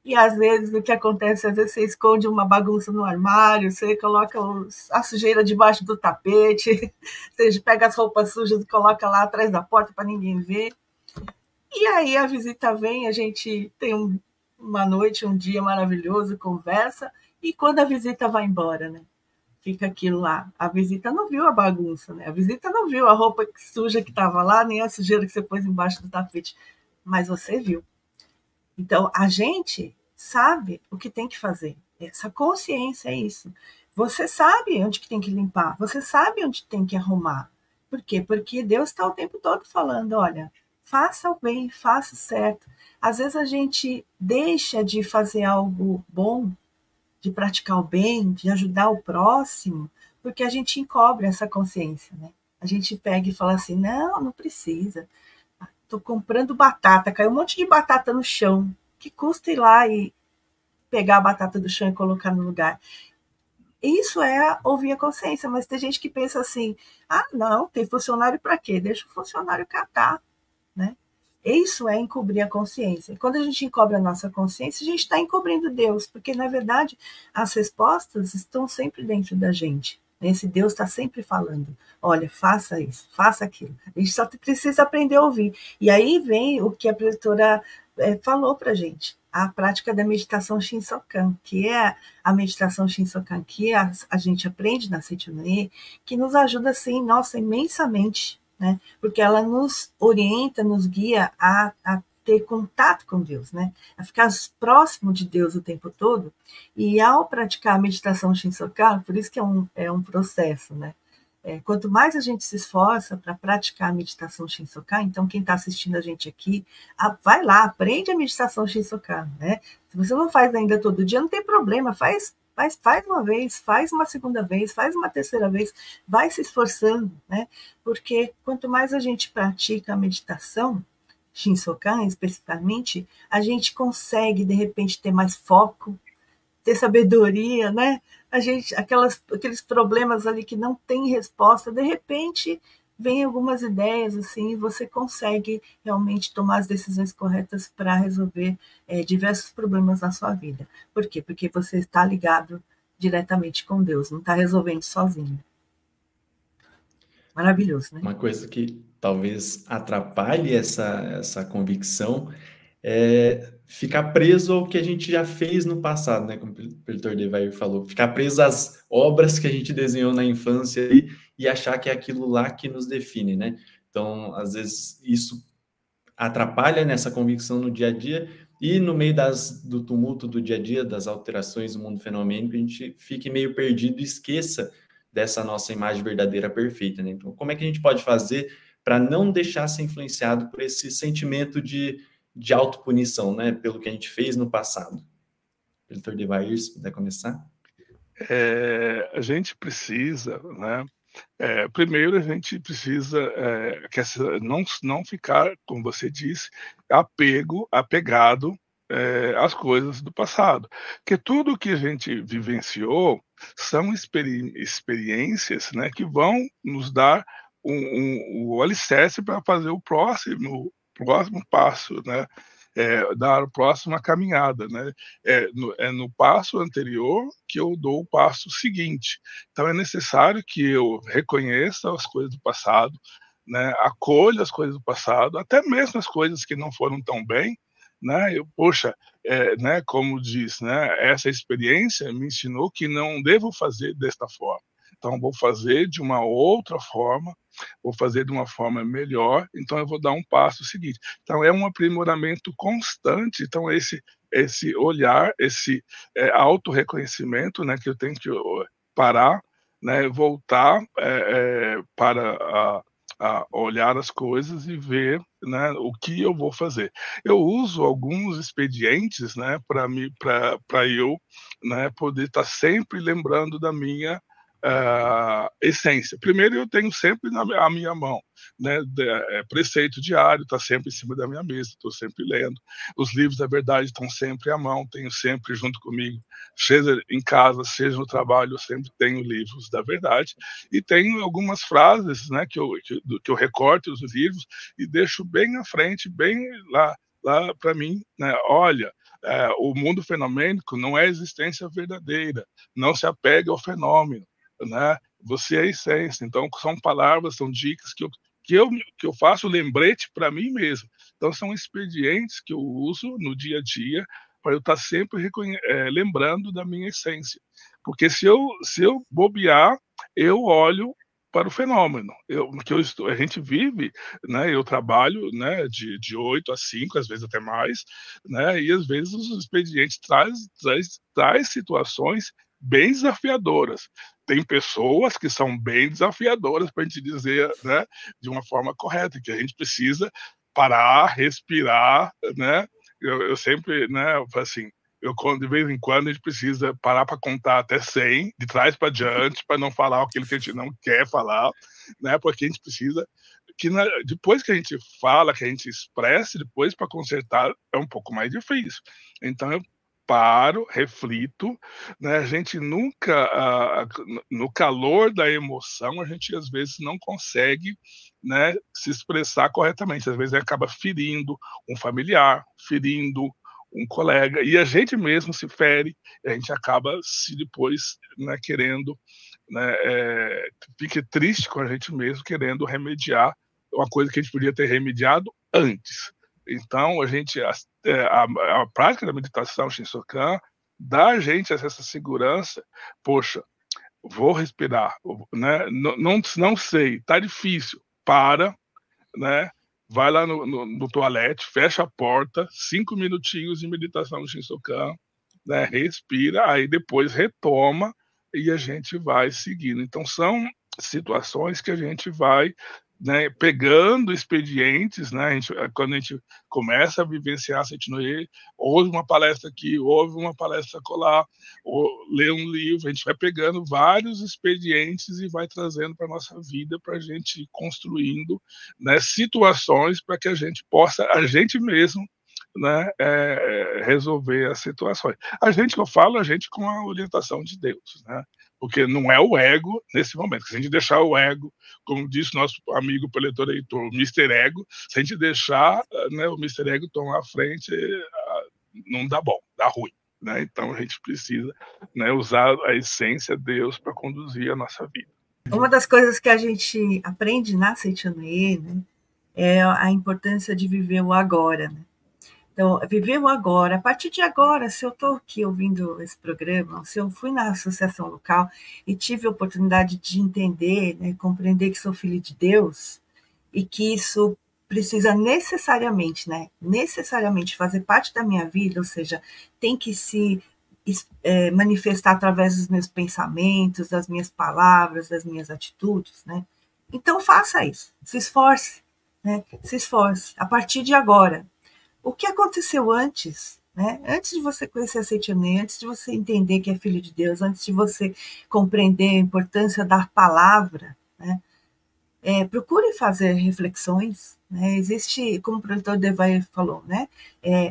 E às vezes o que acontece, às vezes você esconde uma bagunça no armário, você coloca a sujeira debaixo do tapete, você pega as roupas sujas e coloca lá atrás da porta para ninguém ver. E aí a visita vem, a gente tem uma noite, um dia maravilhoso, conversa, E quando a visita vai embora, né? Fica aquilo lá. A visita não viu a bagunça, né? A visita não viu a roupa suja que estava lá, nem a sujeira que você pôs embaixo do tapete, mas você viu. Então, a gente sabe o que tem que fazer. Essa consciência é isso. Você sabe onde que tem que limpar, você sabe onde tem que arrumar. Por quê? Porque Deus está o tempo todo falando, olha, faça o bem, faça o certo. Às vezes a gente deixa de fazer algo bom, de praticar o bem, de ajudar o próximo, porque a gente encobre essa consciência, né? A gente pega e fala assim, não precisa. Estou comprando batata, caiu um monte de batata no chão. Que custa ir lá e pegar a batata do chão e colocar no lugar? Isso é ouvir a consciência, mas tem gente que pensa assim, não, tem funcionário para quê? Deixa o funcionário catar, né? Isso é encobrir a consciência. E quando a gente encobre a nossa consciência, a gente está encobrindo Deus, porque, na verdade, as respostas estão sempre dentro da gente. Esse Deus está sempre falando, olha, faça isso, faça aquilo. A gente só precisa aprender a ouvir. E aí vem o que a professora falou para a gente, a prática da meditação Shinsokan, que é a meditação Shinsokan que a gente aprende na Seicho no E, que nos ajuda, assim, nossa, imensamente, né? Porque ela nos orienta, nos guia a ter contato com Deus, né? A ficar próximo de Deus o tempo todo. E ao praticar a meditação Shinsokan, por isso que é um processo, né? Quanto mais a gente se esforça para praticar a meditação Shinsokan, então quem está assistindo a gente aqui, vai lá, aprende a meditação Shinsokan, né? Se você não faz ainda todo dia, não tem problema, faz uma vez, faz uma segunda vez, faz uma terceira vez, vai se esforçando, né? Porque quanto mais a gente pratica a meditação Shinsokan, especificamente, a gente consegue, de repente, ter mais foco, ter sabedoria, né? Aqueles problemas ali que não tem resposta, de repente vem algumas ideias assim, e você consegue realmente tomar as decisões corretas para resolver diversos problemas na sua vida. Por quê? Porque você está ligado diretamente com Deus, não está resolvendo sozinho. Maravilhoso, né? Uma coisa que talvez atrapalhe essa convicção é ficar preso ao que a gente já fez no passado, né? Como o Peltor Devair falou, ficar preso às obras que a gente desenhou na infância e achar que é aquilo lá que nos define, né? Então, às vezes, isso atrapalha nessa convicção no dia a dia e no meio do tumulto do dia a dia, das alterações do mundo fenomênico, a gente fique meio perdido e esqueça dessa nossa imagem verdadeira perfeita, né? Então, como é que a gente pode fazer para não deixar ser influenciado por esse sentimento de autopunição, né? Pelo que a gente fez no passado? Peltor Devair, se puder começar. A gente precisa, né? Primeiro, a gente precisa não ficar, como você disse, apegado às coisas do passado. Porque tudo que a gente vivenciou são experiências, né, que vão nos dar o alicerce para fazer o próximo passo, né? Dar a próxima caminhada, né? No passo anterior que eu dou o passo seguinte. Então é necessário que eu reconheça as coisas do passado, né? Acolha as coisas do passado, até mesmo as coisas que não foram tão bem, né? Né? Como diz, né? Essa experiência me ensinou que não devo fazer desta forma. Então vou fazer de uma outra forma, vou fazer de uma forma melhor, então eu vou dar um passo seguinte. Então é um aprimoramento constante, então esse olhar, esse autorreconhecimento, né, que eu tenho que parar, né, voltar para a olhar as coisas e ver, né, o que eu vou fazer. Eu uso alguns expedientes, né, para eu, né, poder estar sempre lembrando da minha essência. Primeiro, eu tenho sempre a minha mão, né? Preceito diário está sempre em cima da minha mesa, estou sempre lendo. Os livros da verdade estão sempre à mão, tenho sempre junto comigo, seja em casa, seja no trabalho, eu sempre tenho livros da verdade. E tenho algumas frases, né, que eu recorto os livros e deixo bem à frente, bem lá para mim, né? Olha, o mundo fenomênico não é a existência verdadeira, não se apega ao fenômeno, né? Você é a essência. Então são palavras, são dicas que eu faço lembrete para mim mesmo. Então são expedientes que eu uso no dia a dia, para eu estar sempre lembrando da minha essência. Porque se eu bobear, eu olho para o fenômeno. A gente vive, né, eu trabalho, né, de 8 a 5, às vezes até mais, né, e às vezes os expedientes traz situações bem desafiadoras. Tem pessoas que são bem desafiadoras, para a gente dizer, né, de uma forma correta, que a gente precisa parar, respirar, né? Eu sempre, né, assim, de vez em quando a gente precisa parar para contar até 100, de trás para diante, para não falar aquilo que a gente não quer falar, né? Porque a gente precisa depois que a gente fala, que a gente expressa, depois para consertar é um pouco mais difícil. Então eu paro, reflito, né? A gente nunca, no calor da emoção, a gente às vezes não consegue, né, se expressar corretamente. Às vezes acaba ferindo um familiar, ferindo um colega, e a gente mesmo se fere, e a gente acaba se depois, né, querendo, né, fica triste com a gente mesmo, querendo remediar uma coisa que a gente podia ter remediado antes. Então, a prática da meditação Shinsokan dá a gente essa segurança. Poxa, vou respirar, né? Não sei, tá difícil. Para, né? Vai lá no toalete, fecha a porta, 5 minutinhos de meditação Shinsokan, né? Respira, aí depois retoma e a gente vai seguindo. Então, são situações que a gente vai, né, pegando expedientes, né? Quando a gente começa a vivenciar a Seitinoye, ouve uma palestra aqui, ouve uma palestra acolá, ou lê um livro, a gente vai pegando vários expedientes e vai trazendo para a nossa vida, para a gente ir construindo, né, situações para que a gente possa, a gente mesmo, né, resolver as situações. A gente com a orientação de Deus, né? Porque não é o ego nesse momento. Se a gente deixar o ego, como disse nosso amigo preletor Heitor, o Mr. Ego, se a gente deixar, né, o Mr. Ego tomar a frente, não dá bom, dá ruim. Né? Então a gente precisa, né, usar a essência de Deus para conduzir a nossa vida. Uma das coisas que a gente aprende na Seitinoye, né, é a importância de viver o agora, né? Então, viver o agora. A partir de agora, se eu estou aqui ouvindo esse programa, se eu fui na associação local e tive a oportunidade de entender, né, compreender que sou filho de Deus e que isso precisa necessariamente fazer parte da minha vida, ou seja, tem que se manifestar através dos meus pensamentos, das minhas palavras, das minhas atitudes, né? Então, faça isso, se esforce, né? Se esforce, a partir de agora. O que aconteceu antes, né? Antes de você conhecer a Seitinoye, antes de você entender que é filho de Deus, antes de você compreender a importância da palavra, né? Procure fazer reflexões, né? Existe, como o professor Devay falou, né?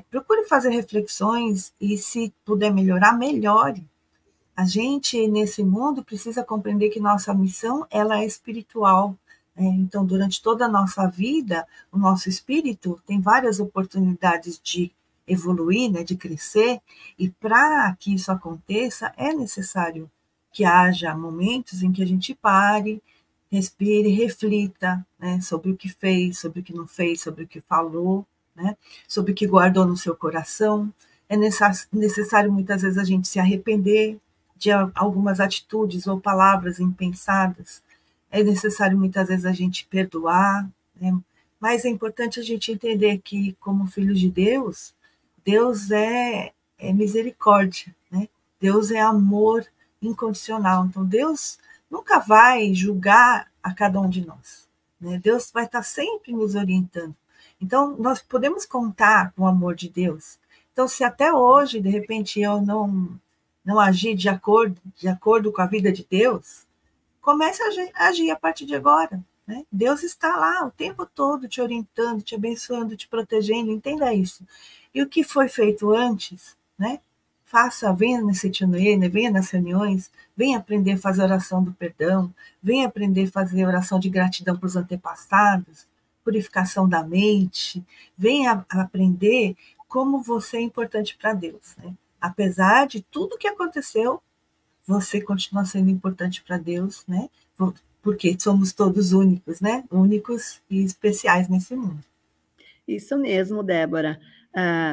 Procure fazer reflexões e, se puder melhorar, melhore. A gente, nesse mundo, precisa compreender que nossa missão ela é espiritual. Então, durante toda a nossa vida, o nosso espírito tem várias oportunidades de evoluir, né, de crescer, e para que isso aconteça, é necessário que haja momentos em que a gente pare, respire, reflita, né, sobre o que fez, sobre o que não fez, sobre o que falou, né, sobre o que guardou no seu coração. É necessário, muitas vezes, a gente se arrepender de algumas atitudes ou palavras impensadas. É necessário, muitas vezes, a gente perdoar, né? Mas é importante a gente entender que, como filhos de Deus, Deus é misericórdia, né? Deus é amor incondicional. Então, Deus nunca vai julgar a cada um de nós, né? Deus vai estar sempre nos orientando. Então, nós podemos contar com o amor de Deus. Então, se até hoje, de repente, eu não agir de acordo com a vida de Deus, comece a agir a partir de agora, né? Deus está lá o tempo todo te orientando, te abençoando, te protegendo, entenda isso. E o que foi feito antes, né? Venha na Seitinoye, né? Venha nas reuniões, venha aprender a fazer oração do perdão, venha aprender a fazer oração de gratidão para os antepassados, purificação da mente, venha aprender como você é importante para Deus, né? Apesar de tudo que aconteceu, você continua sendo importante para Deus, né? Porque somos todos únicos, né? Únicos e especiais nesse mundo. Isso mesmo, Débora.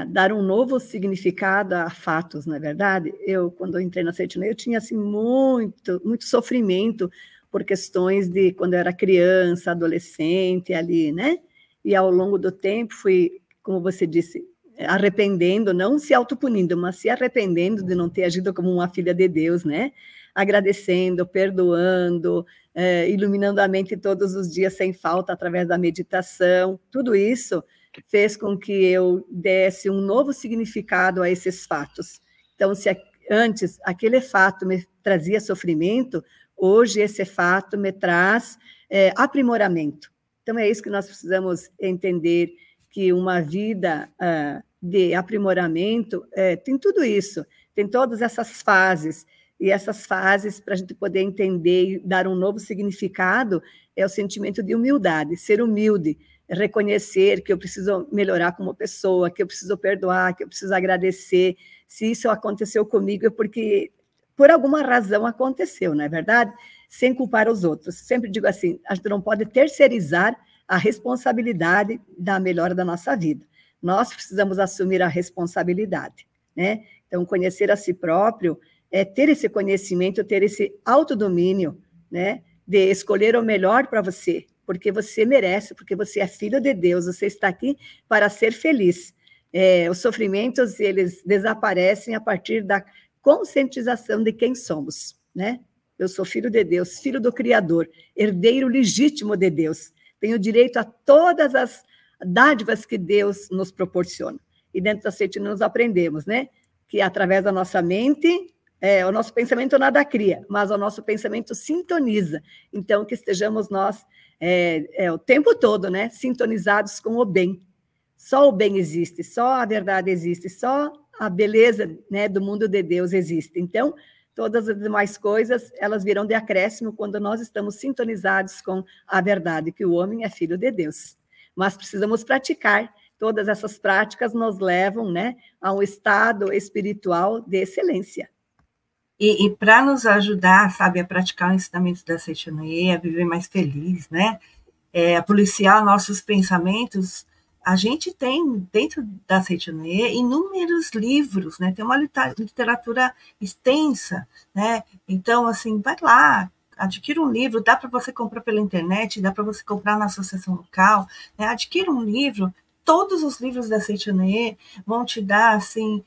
dar um novo significado a fatos, não é verdade? Quando eu entrei na Seita Noé, eu tinha assim, muito sofrimento por questões de quando eu era criança, adolescente, ali, né? E ao longo do tempo fui, como você disse, arrependendo, não se autopunindo, mas se arrependendo de não ter agido como uma filha de Deus, né? Agradecendo, perdoando, iluminando a mente todos os dias sem falta através da meditação. Tudo isso fez com que eu desse um novo significado a esses fatos. Então, se antes aquele fato me trazia sofrimento, hoje esse fato me traz aprimoramento. Então, é isso que nós precisamos entender, que uma vida de aprimoramento tem tudo isso, tem todas essas fases, e essas fases, para a gente poder entender e dar um novo significado, é o sentimento de humildade, ser humilde, reconhecer que eu preciso melhorar como pessoa, que eu preciso perdoar, que eu preciso agradecer. Se isso aconteceu comigo é porque, por alguma razão, aconteceu, não é verdade? Sem culpar os outros. Sempre digo assim, a gente não pode terceirizar a responsabilidade da melhora da nossa vida. Nós precisamos assumir a responsabilidade, né? Então, conhecer a si próprio é ter esse conhecimento, ter esse autodomínio, né? De escolher o melhor para você, porque você merece, porque você é filho de Deus, você está aqui para ser feliz. Os sofrimentos, eles desaparecem a partir da conscientização de quem somos, né? Eu sou filho de Deus, filho do Criador, herdeiro legítimo de Deus. Tenho direito a todas as dádivas que Deus nos proporciona. E dentro da Seita nós aprendemos, né? Que através da nossa mente, o nosso pensamento nada cria, mas o nosso pensamento sintoniza. Então, que estejamos nós o tempo todo, né? Sintonizados com o bem. Só o bem existe, só a verdade existe, só a beleza, né, do mundo de Deus existe. Então, todas as demais coisas, elas virão de acréscimo quando nós estamos sintonizados com a verdade, que o homem é filho de Deus. Mas precisamos praticar. Todas essas práticas nos levam, né, a um estado espiritual de excelência. E para nos ajudar, sabe, a praticar o ensinamento da Seita Noé, a viver mais feliz, né, a policiar nossos pensamentos, a gente tem, dentro da Seita Noé, inúmeros livros, né? Tem uma literatura extensa, né? Então, assim, vai lá, adquira um livro, dá para você comprar pela internet, dá para você comprar na associação local, né? Adquira um livro, todos os livros da Seita Noé vão te dar, assim,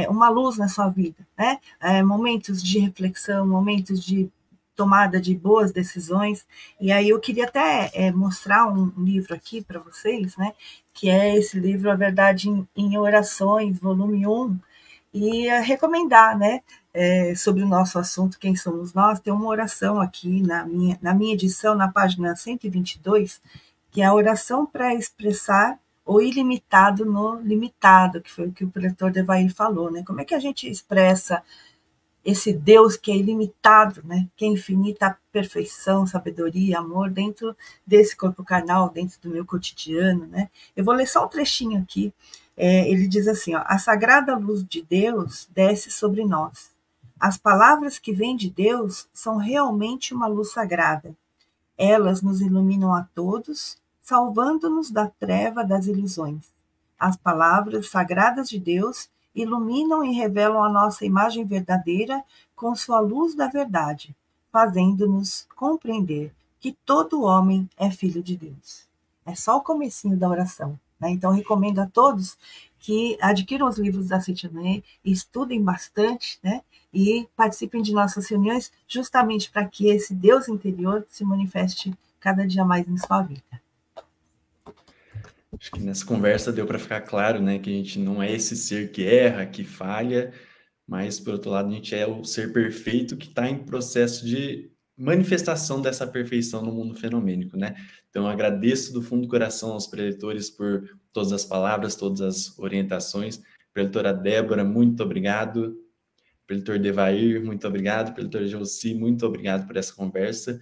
uma luz na sua vida, né? Momentos de reflexão, momentos de tomada de boas decisões. E aí eu queria até mostrar um livro aqui para vocês, né? Que é esse livro, A Verdade em Orações, volume 1, e recomendar, né? Sobre o nosso assunto, Quem Somos Nós, tem uma oração aqui na minha edição, na página 122, que é a oração para expressar o ilimitado no limitado, que foi o que o preletor Devair falou, né? Como é que a gente expressa esse Deus que é ilimitado, né? Que é infinita perfeição, sabedoria, amor, dentro desse corpo carnal, dentro do meu cotidiano, né? Eu vou ler só um trechinho aqui. Ele diz assim, ó, a sagrada luz de Deus desce sobre nós. As palavras que vêm de Deus são realmente uma luz sagrada. Elas nos iluminam a todos, salvando-nos da treva das ilusões. As palavras sagradas de Deus iluminam e revelam a nossa imagem verdadeira com sua luz da verdade, fazendo-nos compreender que todo homem é filho de Deus. É só o comecinho da oração, né? Então, recomendo a todos que adquiram os livros da Seita Noé, estudem bastante, né? E participem de nossas reuniões, justamente para que esse Deus interior se manifeste cada dia mais em sua vida. Acho que nessa conversa deu para ficar claro, né, que a gente não é esse ser que erra, que falha, mas, por outro lado, a gente é o ser perfeito que está em processo de manifestação dessa perfeição no mundo fenomênico, né? Então, eu agradeço do fundo do coração aos preletores por todas as palavras, todas as orientações. Preletora Débora, muito obrigado. Preletor Devair, muito obrigado. Preletor Josi, muito obrigado por essa conversa.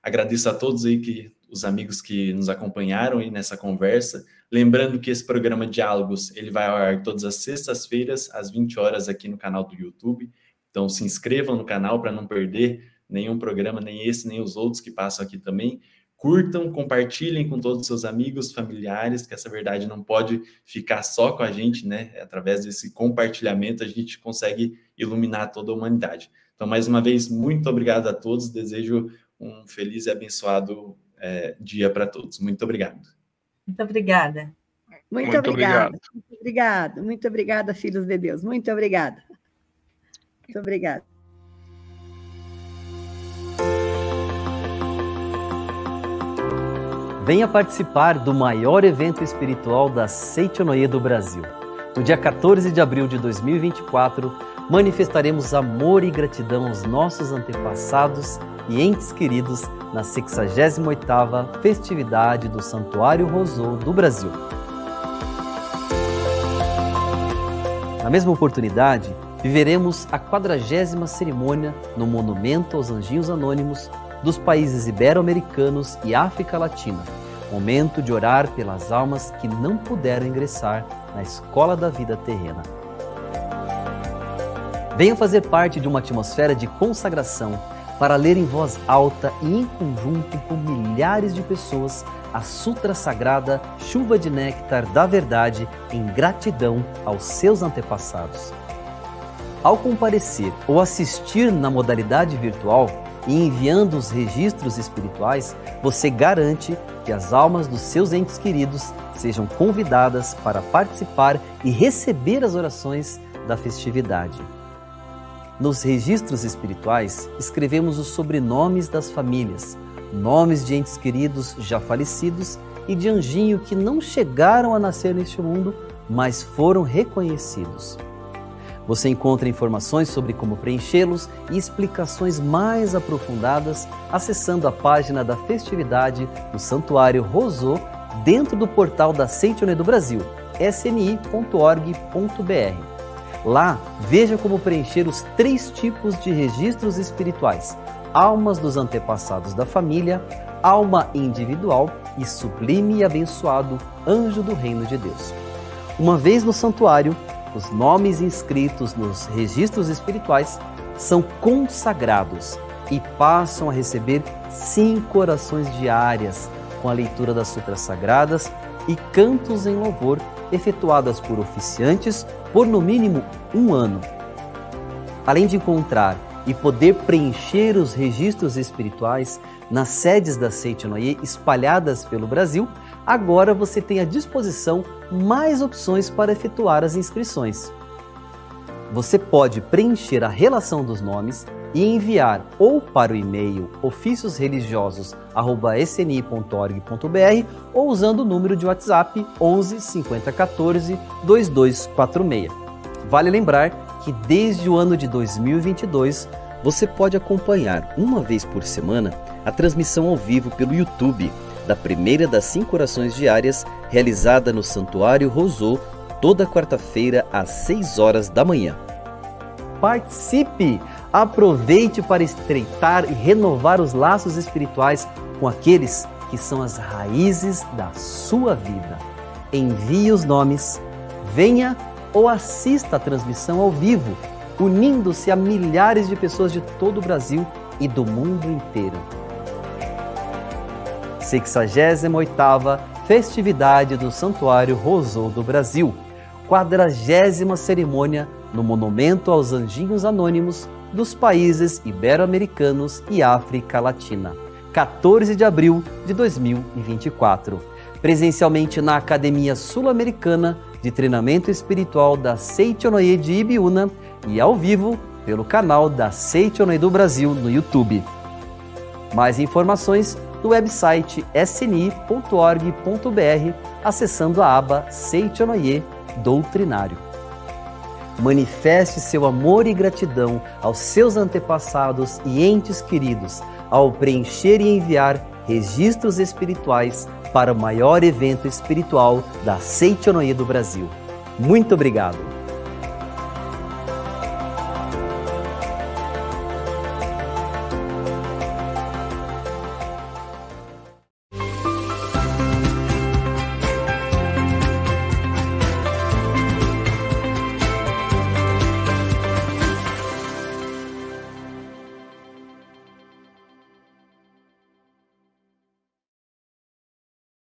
Agradeço a todos aí os amigos que nos acompanharam aí nessa conversa. Lembrando que esse programa Diálogos, ele vai ao ar todas as sextas-feiras, às 20 horas, aqui no canal do YouTube. Então, se inscrevam no canal para não perder nenhum programa, nem esse, nem os outros que passam aqui também. curtam, compartilhem com todos os seus amigos, familiares, que essa verdade não pode ficar só com a gente, né? Através desse compartilhamento a gente consegue iluminar toda a humanidade. Então, mais uma vez, muito obrigado a todos, desejo um feliz e abençoado dia para todos. Muito obrigado. Muito obrigada. Muito obrigada. Muito obrigada. Muito obrigada, filhos de Deus. Muito obrigada. Muito obrigada. Venha participar do maior evento espiritual da Seichonoye do Brasil. No dia 14 de abril de 2024, manifestaremos amor e gratidão aos nossos antepassados e entes queridos na 68ª festividade do Santuário Rosô do Brasil. Na mesma oportunidade, viveremos a 40ª cerimônia no Monumento aos Anjinhos Anônimos dos países ibero-americanos e África Latina, momento de orar pelas almas que não puderam ingressar na escola da vida terrena. Venha fazer parte de uma atmosfera de consagração para ler em voz alta e em conjunto com milhares de pessoas a Sutra Sagrada Chuva de Néctar da Verdade em gratidão aos seus antepassados. Ao comparecer ou assistir na modalidade virtual e enviando os registros espirituais, você garante que as almas dos seus entes queridos sejam convidadas para participar e receber as orações da festividade. Nos registros espirituais, escrevemos os sobrenomes das famílias, nomes de entes queridos já falecidos e de anjinho que não chegaram a nascer neste mundo, mas foram reconhecidos. Você encontra informações sobre como preenchê-los e explicações mais aprofundadas acessando a página da festividade do Santuário Rosô dentro do portal da Seichonoye do Brasil, sni.org.br. Lá, veja como preencher os 3 tipos de registros espirituais: almas dos antepassados da família, alma individual e sublime e abençoado anjo do reino de Deus. Uma vez no santuário, os nomes inscritos nos registros espirituais são consagrados e passam a receber 5 orações diárias com a leitura das sutras sagradas e cantos em louvor efetuadas por oficiantes por no mínimo 1 ano. Além de encontrar e poder preencher os registros espirituais nas sedes da Seichonoye espalhadas pelo Brasil, agora você tem à disposição mais opções para efetuar as inscrições. Você pode preencher a relação dos nomes e enviar ou para o e-mail oficiosreligiosos@sni.org.br ou usando o número de WhatsApp 11 50 14 2246. Vale lembrar que desde o ano de 2022 você pode acompanhar uma vez por semana a transmissão ao vivo pelo YouTube da primeira das 5 orações diárias realizada no Santuário Rosô toda quarta-feira às 6 horas da manhã. Participe! Aproveite para estreitar e renovar os laços espirituais com aqueles que são as raízes da sua vida. Envie os nomes, venha ou assista a transmissão ao vivo, unindo-se a milhares de pessoas de todo o Brasil e do mundo inteiro. 68ª Festividade do Santuário Rosô do Brasil, 40ª cerimônia no Monumento aos Anjinhos Anônimos dos países ibero-americanos e África Latina, 14 de abril de 2024, presencialmente na Academia Sul-Americana de Treinamento Espiritual da Seichonoye de Ibiúna e ao vivo pelo canal da Seichonoye do Brasil no YouTube. Mais informações no website sni.org.br, acessando a aba Seichonoye Doutrinário. Manifeste seu amor e gratidão aos seus antepassados e entes queridos ao preencher e enviar registros espirituais para o maior evento espiritual da Seichonoye do Brasil. Muito obrigado!